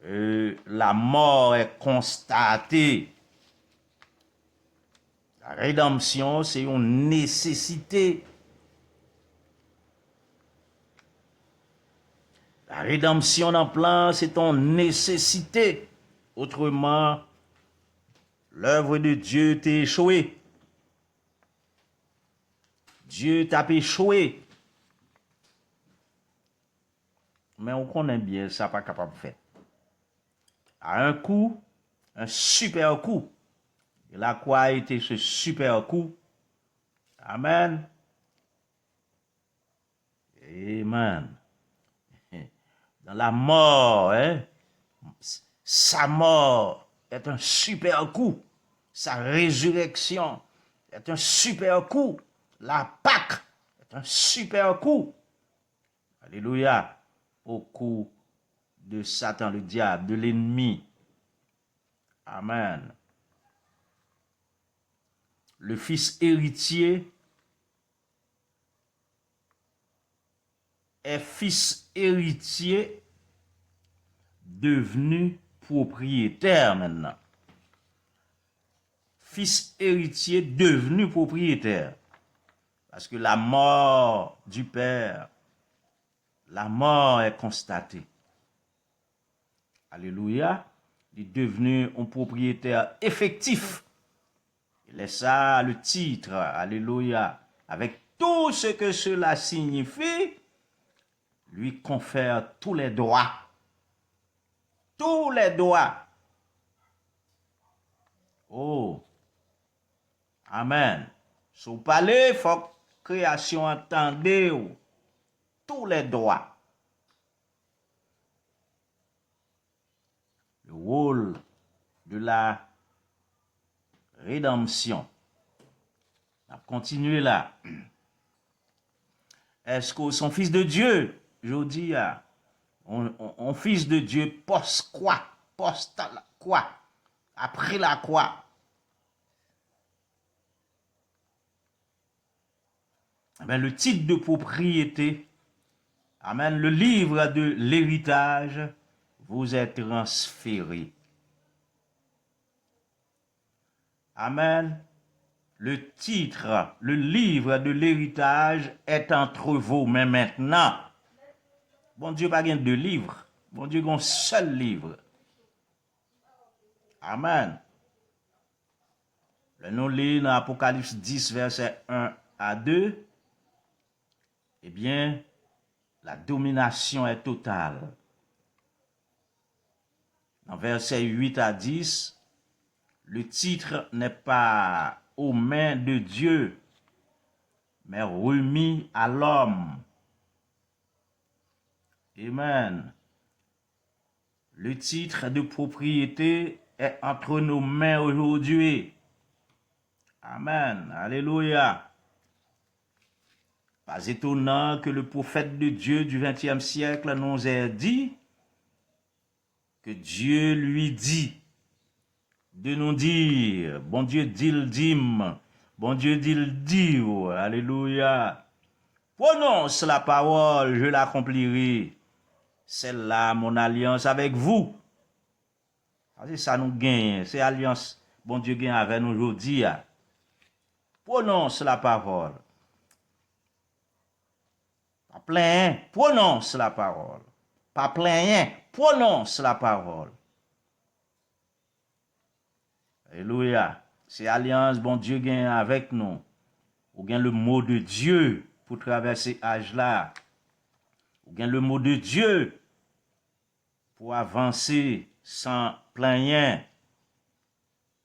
la mort est constatée. La rédemption, c'est une nécessité. La rédemption en plan, c'est une nécessité. Autrement, l'œuvre de Dieu t'a échoué. Dieu t'a échoué. Mais on connaît bien ça, pas capable de faire. À un coup, un super coup. Et la croix a été ce super coup. Amen. Amen. Dans la mort, hein, sa mort est un super coup. Sa résurrection est un super coup. La Pâque est un super coup. Alléluia. Au coup de Satan, le diable, de l'ennemi. Amen. Le fils héritier est fils héritier devenu propriétaire maintenant. Fils héritier devenu propriétaire. Parce que la mort du père, la mort est constatée. Alléluia. Il est devenu un propriétaire effectif. Il est ça le titre. Alléluia. Avec tout ce que cela signifie, lui confère tous les droits. Tous les droits. Oh. Amen. Sous parler, il faut que création entende tous les droits. Le rôle de la rédemption. On va continuer là. Est-ce que son fils de Dieu, je dis, on fils de Dieu post quoi? Post la croix. Après la croix. Amen, le titre de propriété, amen, le livre de l'héritage vous est transféré. Amen. Le titre, le livre de l'héritage est entre vos mains maintenant. Bon Dieu, pas de livre. Bon Dieu, un seul livre. Amen. Le nous lit dans Apocalypse 10, verset 1 à 2. Eh bien, la domination est totale. Dans verset 8 à 10, le titre n'est pas aux mains de Dieu, mais remis à l'homme. Amen. Le titre de propriété est entre nos mains aujourd'hui. Amen. Alléluia. Pas étonnant que le prophète de Dieu du XXe siècle nous ait dit que Dieu lui dit de nous dire, bon Dieu dit le dîme, bon Dieu dit le dit, alléluia. Prononce la parole, je l'accomplirai. C'est là mon alliance avec vous. C'est ça nous gagne, c'est alliance, bon Dieu gagne avec nous aujourd'hui. Prononce la parole. Pas plein, prononce la parole. Pas plein, prononce la parole. Alléluia. C'est alliance, bon Dieu gagne avec nous. Ou gagne le mot de Dieu pour traverser âge là. Ou gagne le mot de Dieu pour avancer sans plaindre.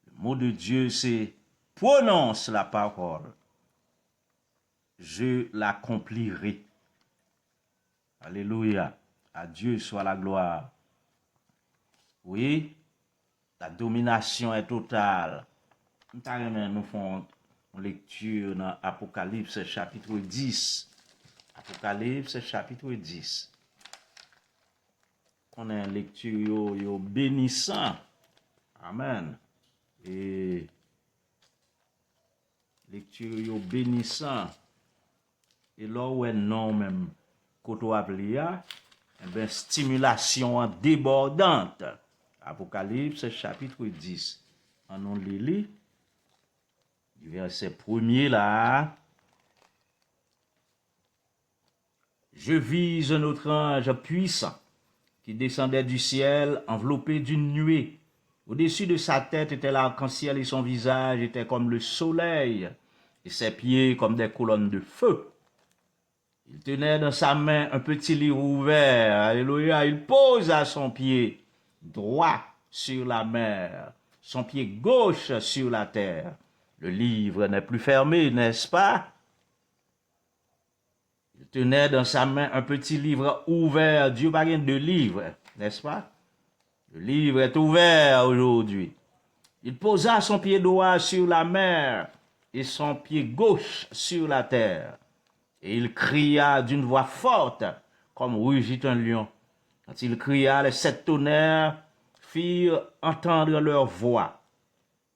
Le mot de Dieu, c'est prononce la parole. Je l'accomplirai. Alléluia. À Dieu soit la gloire. Oui. La domination est totale. Nous faisons une lecture dans Apocalypse chapitre 10. Apocalypse chapitre 10. On a une lecture bénissant. Amen. Et lecture bénissant. Et là où est non même koto aplia, ben stimulation débordante. Apocalypse chapitre 10. On lit du verset 1er là. Je vis un autre ange puissant qui descendait du ciel enveloppé d'une nuée. Au-dessus de sa tête était l'arc-en-ciel et son visage était comme le soleil et ses pieds comme des colonnes de feu. Il tenait dans sa main un petit livre ouvert. Alléluia. Il pose à son pied droit sur la mer, son pied gauche sur la terre. Le livre n'est plus fermé, n'est-ce pas? Il tenait dans sa main un petit livre ouvert. Dieu n'a rien de livre, n'est-ce pas? Le livre est ouvert aujourd'hui. Il posa son pied droit sur la mer et son pied gauche sur la terre. Et il cria d'une voix forte, comme rugit un lion. Quand il cria, les 7 tonnerres firent entendre leur voix.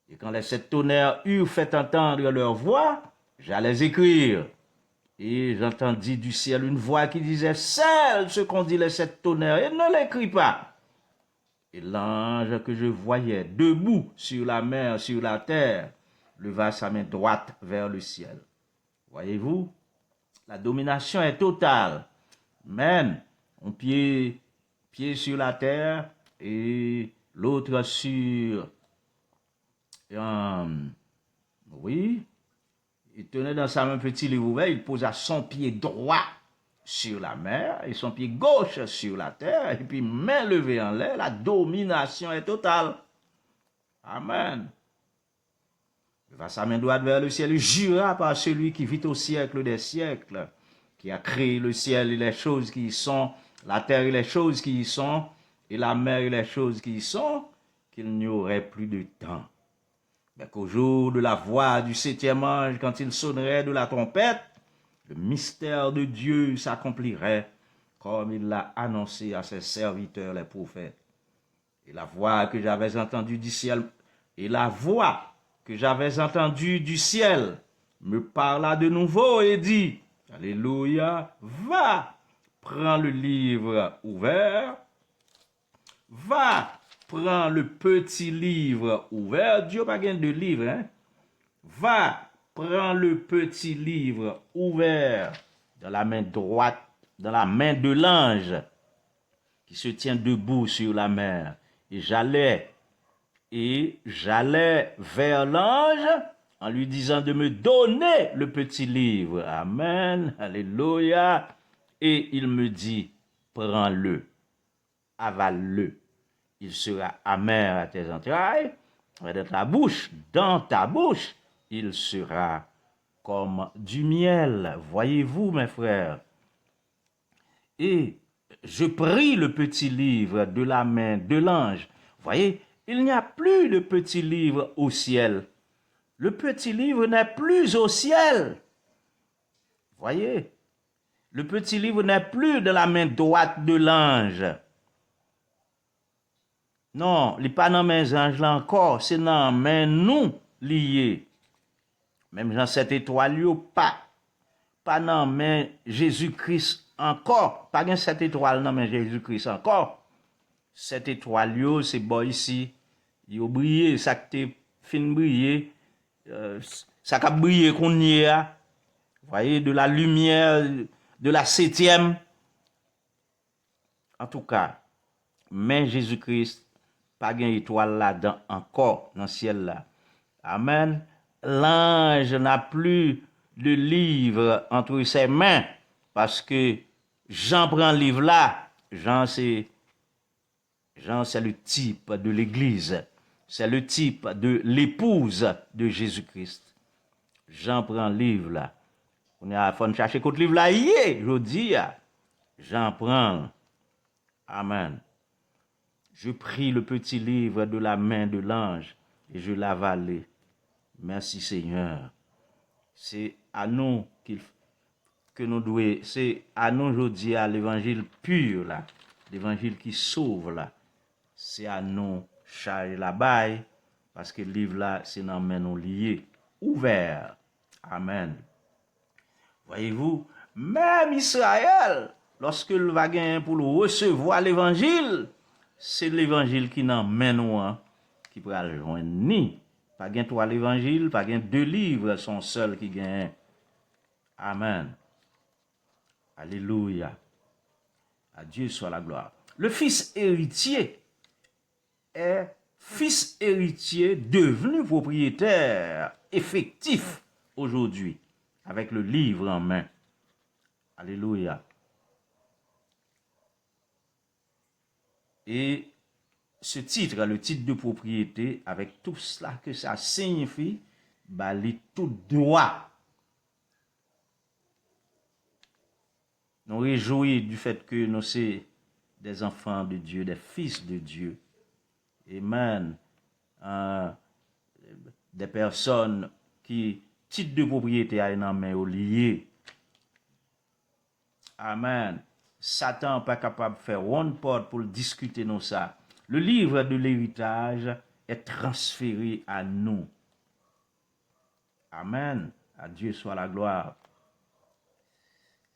Et quand les 7 tonnerres eurent fait entendre leur voix, j'allais écrire. Et j'entendis du ciel une voix qui disait, scelle ce qu'ont dit les 7 tonnerres, et ne l'écris pas. Et l'ange que je voyais debout sur la mer, sur la terre, leva sa main droite vers le ciel. Voyez-vous, la domination est totale. Amen. Un pied sur la terre et l'autre sur... oui, il tenait dans sa main un petit livre ouvert, il posa son pied droit sur la mer et son pied gauche sur la terre, et puis main levée en l'air, la domination est totale. Amen. Il leva sa main droite vers le ciel, il jura par celui qui vit au siècle des siècles, qui a créé le ciel et les choses qui y sont, la terre et les choses qui y sont, et la mer et les choses qui y sont, qu'il n'y aurait plus de temps. Mais qu'au jour de la voix du 7e ange, quand il sonnerait de la trompette, le mystère de Dieu s'accomplirait comme il l'a annoncé à ses serviteurs les prophètes. Et la voix que j'avais entendue du ciel, me parla de nouveau et dit, Alléluia. Va, prends le livre ouvert. Va, prends le petit livre ouvert. Dieu pas gain de livre, hein? Va, prends le petit livre ouvert dans la main droite, dans la main de l'ange qui se tient debout sur la mer. Et j'allais vers l'ange en lui disant de me donner le petit livre. Amen. Alléluia. Et il me dit, prends-le, avale-le. Il sera amer à tes entrailles, mais dans ta bouche, il sera comme du miel. Voyez-vous, mes frères. Et je pris le petit livre de la main de l'ange. Voyez, il n'y a plus de petit livre au ciel. Le petit livre n'est plus au ciel. Voyez, le petit livre n'est plus de la main droite de l'ange. Non, il n'est pas dans mes anges là encore, c'est dans mes nous liés. Même dans cette étoile, pas dans mes Jésus-Christ encore. Pas dans cette étoile dans mes Jésus-Christ encore. Cette étoile, c'est bon ici. Il a brillé, ça qui fin briller. Ça a brillé qu'on y a. Vous voyez, de la lumière de la 7e. En tout cas, mais Jésus-Christ, pas gain étoile là-dedans encore, dans le ciel là. Amen. L'ange n'a plus de livre entre ses mains, parce que Jean prend le livre là. Jean, c'est le type de l'Église. C'est le type de l'épouse de Jésus-Christ. Jean prend le livre là. On a fait chercher contre livre là hier, je dis. Jean prend. Amen. Je pris le petit livre de la main de l'ange et je l'avalai. Merci Seigneur. C'est à nous que nous devons, c'est à nous aujourd'hui à l'évangile pur là, l'évangile qui sauve là. C'est à nous charger la baille parce que le livre là, c'est dans main nous liés, ouvert. Amen. Voyez-vous, même Israël, lorsque le va gagner pour le recevoir l'évangile, c'est l'évangile qui n'en mène nous, qui pourra le joindre ni. Pas gain trois l'évangile, pas gain deux livres, sont seuls qui gagnent. Amen. Alléluia. À Dieu soit la gloire. Le fils héritier est fils héritier devenu propriétaire effectif aujourd'hui, avec le livre en main. Alléluia. Et ce titre, le titre de propriété, avec tout cela que ça signifie, bali tout droit. Nous réjouis du fait que nous sommes des enfants de Dieu, des fils de Dieu. Amen. Des personnes qui, titre de propriété a une main au lié. Amen. Satan n'est pas capable de faire one porte pour discuter nous ça. Le livre de l'héritage est transféré à nous. Amen. À Dieu soit la gloire.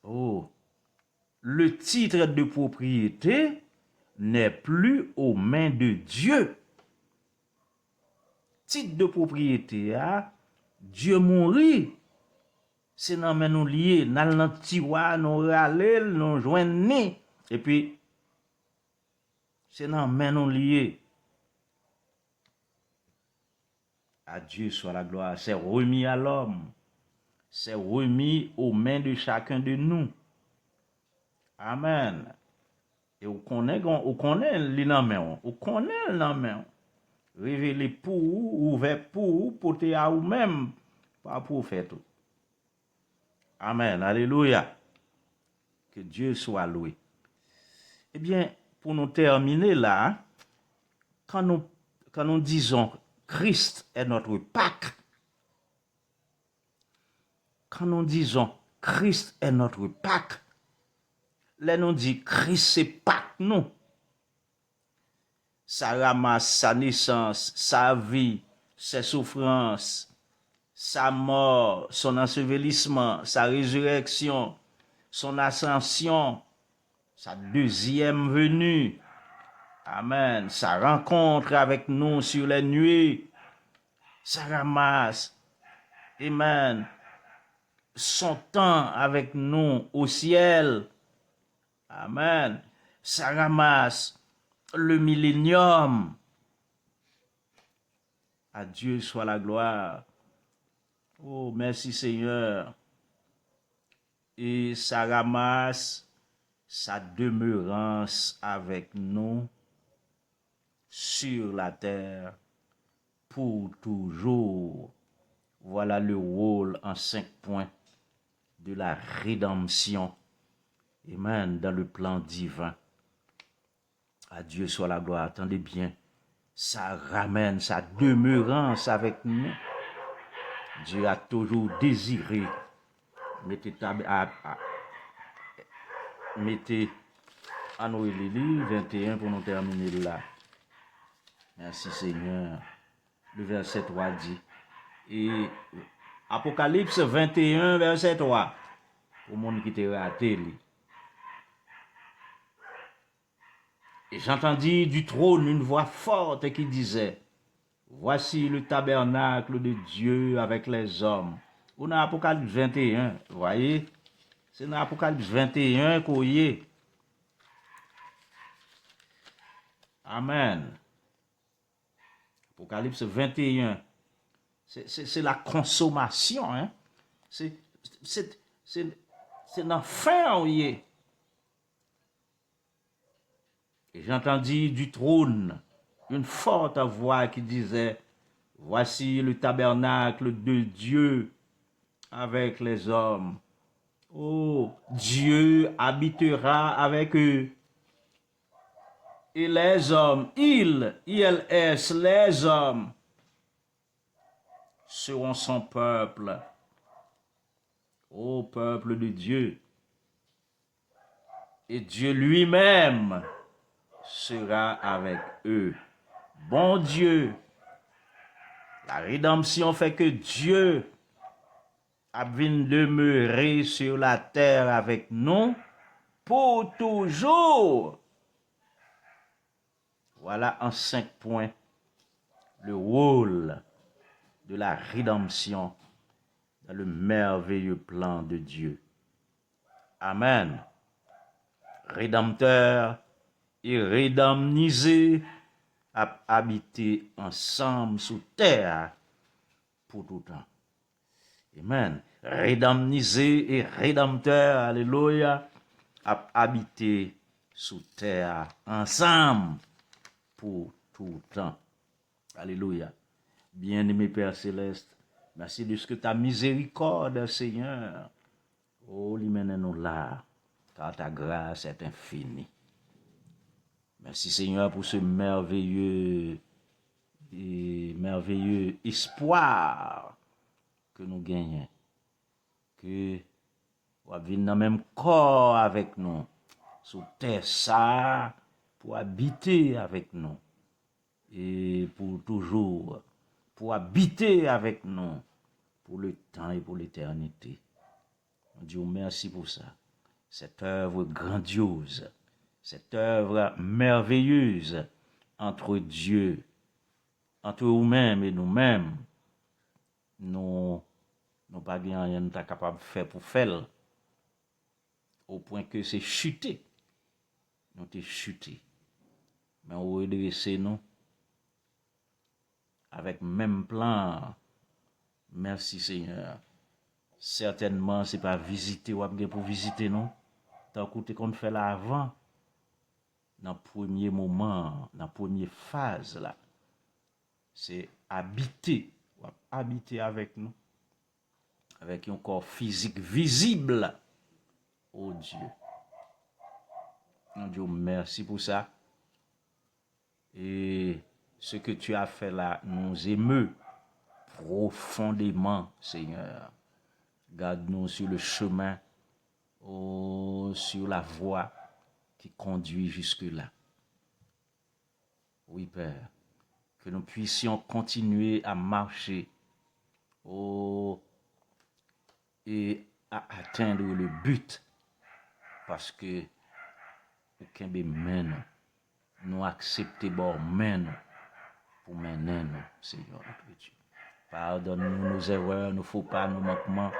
Oh, le titre de propriété n'est plus aux mains de Dieu. Titre de propriété, Dieu mourit. C'est dans main nous lié, dans le tiroir, nous râler, nous joindre. Et puis, c'est dans main nous lié. À Dieu soit la gloire. C'est remis à l'homme. C'est remis aux mains de chacun de nous. Amen. Et on connaît les mains. On connaît les mains. Révélé pour ou, ouvert pour ou, porté à ou même, pas pour faire tout. Amen. Alléluia. Que Dieu soit loué. Eh bien, pour nous terminer là, quand nous disons Christ est notre Pâque, quand nous disons Christ est notre Pâque, là nous dit Christ c'est Pâque nous. Ça ramasse sa naissance, sa vie, ses souffrances, sa mort, son ensevelissement, sa résurrection, son ascension, sa deuxième venue. Amen. Sa rencontre avec nous sur les nuées. Ça ramasse. Amen. Son temps avec nous au ciel. Amen. Ça ramasse le millénium. À Dieu soit la gloire. Oh, merci Seigneur. Et ça ramasse sa demeurance avec nous sur la terre pour toujours. Voilà le rôle en 5 points de la rédemption. Amen. Dans le plan divin. À Dieu soit la gloire. Attendez bien. Ça ramène sa demeurance avec nous. Dieu a toujours désiré. Mettez à Noël 21 pour nous terminer là. Merci Seigneur. Le verset 3 dit. Et Apocalypse 21, verset 3. Pour le monde qui était raté. Et j'entendis du trône une voix forte qui disait, voici le tabernacle de Dieu avec les hommes. Ou dans Apocalypse 21, vous voyez, c'est dans Apocalypse 21 qu'on y est. Amen. Apocalypse 21, c'est la consommation. Hein? C'est dans la fin on y est. Et j'entendis du trône une forte voix qui disait, voici le tabernacle de Dieu avec les hommes. Oh, Dieu habitera avec eux. Et les hommes, ils, les hommes, seront son peuple. Ô peuple de Dieu. Et Dieu lui-même sera avec eux. Bon Dieu, la rédemption fait que Dieu a vint demeurer sur la terre avec nous pour toujours. Voilà en 5 points le rôle de la rédemption dans le merveilleux plan de Dieu. Amen. Rédempteur et rédempnisé à habiter ensemble sous terre pour tout temps. Amen. Rédempnisé et rédempteur, alléluia, à habiter sous terre ensemble pour tout temps. Alléluia. Bien-aimé Père Céleste, merci de ce que ta miséricorde, Seigneur, oh, l'imène-nous là, car ta grâce est infinie. Merci Seigneur pour ce merveilleux espoir que nous gagnons. Que nous venons dans le même corps avec nous, sous terre ça, pour habiter avec nous. Et pour toujours, pour habiter avec nous, pour le temps et pour l'éternité. Dieu merci pour ça. Cette œuvre grandiose. Cette œuvre merveilleuse entre Dieu, entre nous-mêmes et nous-mêmes, nous pas bien rien nous capable de faire pour faire, au point que c'est chuté. Nous t'es chuté. Mais on redresser nous avec même plan. Merci Seigneur. Certainement, c'est pas visiter ou bien pour visiter non. Tant qu'on fait là avant. Dans le premier moment, dans la première phase, là, c'est habiter avec nous, avec un corps physique visible, oh Dieu. Mon Dieu, merci pour ça. Et ce que tu as fait là nous émeut profondément, Seigneur. Garde-nous sur le chemin, oh, sur la voie qui conduit jusque-là. Oui, Père, que nous puissions continuer à marcher et à atteindre le but. Parce que aucun men nous accepter bon men pour mener nous, Seigneur notre Dieu. Pardonne-nous nos erreurs, nos faux pas, nos manquements,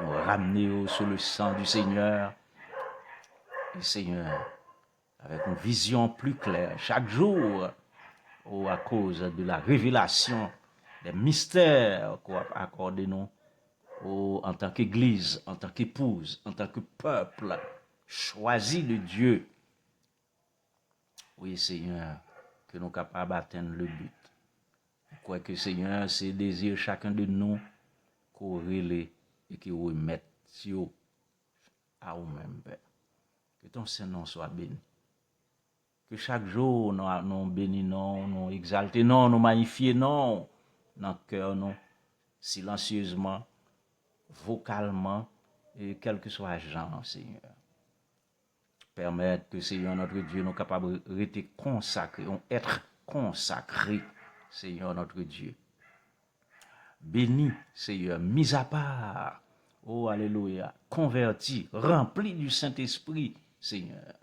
nous ramener sur le sang du Seigneur. Et Seigneur, avec une vision plus claire, chaque jour, à cause de la révélation des mystères qu'on a accordés nous, en tant qu'Église, en tant qu'épouse, en tant que peuple choisi de Dieu. Oui, Seigneur, que nous sommes capables d'atteindre le but. Je crois que, Seigneur, c'est désir chacun de nous qu'on relève et qu'on remette à nous-mêmes, Père. Que ton Saint-Nom soit béni. Que chaque jour, nous bénissons, nous exaltons, nous magnifions, dans le cœur, nous, silencieusement, vocalement, et quel que soit le genre, Seigneur. Permettre que, Seigneur, notre Dieu, nous capables de rester consacrés, être consacrés, Seigneur, notre Dieu. Béni, Seigneur, mis à part, oh, alléluia, converti, rempli du Saint-Esprit, Seigneur.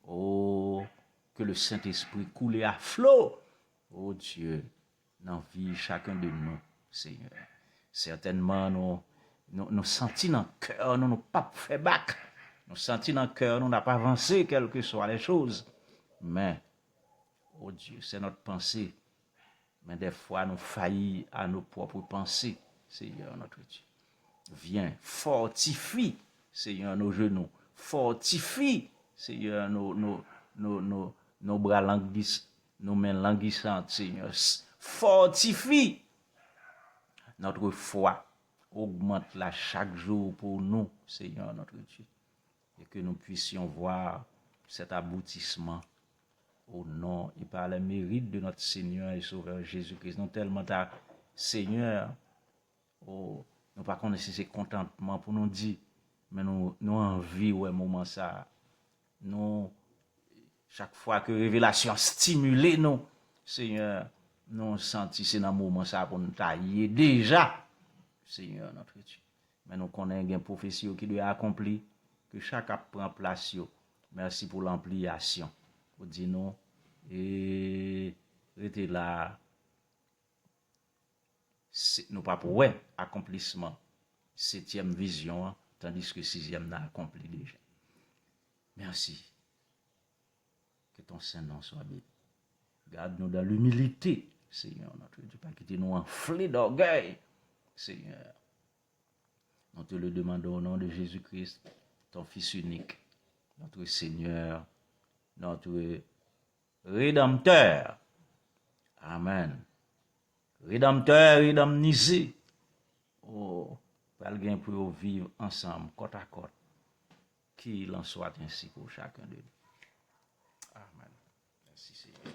Oh, que le Saint-Esprit coule à flot, oh Dieu, dans la vie chacun de nous, Seigneur. Certainement, nous sentons dans le cœur, nous pas fait bac. Nous sentons dans le cœur, nous n'avons pas avancé, quelles que soient les choses. Mais, oh Dieu, c'est notre pensée. Mais des fois, nous faillissons à nos propres pensées, Seigneur notre Dieu. Viens, fortifie, Seigneur, nos genoux. Fortifie, Seigneur, nos bras languissants, nos mains languissantes, Seigneur. Fortifie notre foi. Augmente-la chaque jour pour nous, Seigneur notre Dieu. Et que nous puissions voir cet aboutissement au nom et par le mérite de notre Seigneur et Sauveur Jésus-Christ. Nous tellement ta Seigneur, nous pas connaître ces contentements pour nous dire, mais nous envie ouais moment ça. Nous chaque fois que révélation stimule nous, Seigneur, nous senti c'est dans moment ça pour nous tailler déjà, Seigneur notre Dieu. Mais nous connaissons une prophétie qui doit accomplir, que chacun prend place. Merci pour l'ampliation. Pour dire non, et rester là, nous pas pour ouais, accomplissement, 7e vision, tandis que 6e n'a accompli déjà. Merci. Que ton Saint-Nom soit béni. Garde-nous dans l'humilité, Seigneur notre Dieu, pas quitter nous enflés d'orgueil, Seigneur. Nous te le demandons au nom de Jésus-Christ, ton Fils unique, notre Seigneur, notre Rédempteur. Amen. Rédempteur, rédempnisé. Oh, quelqu'un pour vivre ensemble, côte à côte. Qu'il en soit ainsi pour chacun de nous. Amen. Merci Seigneur.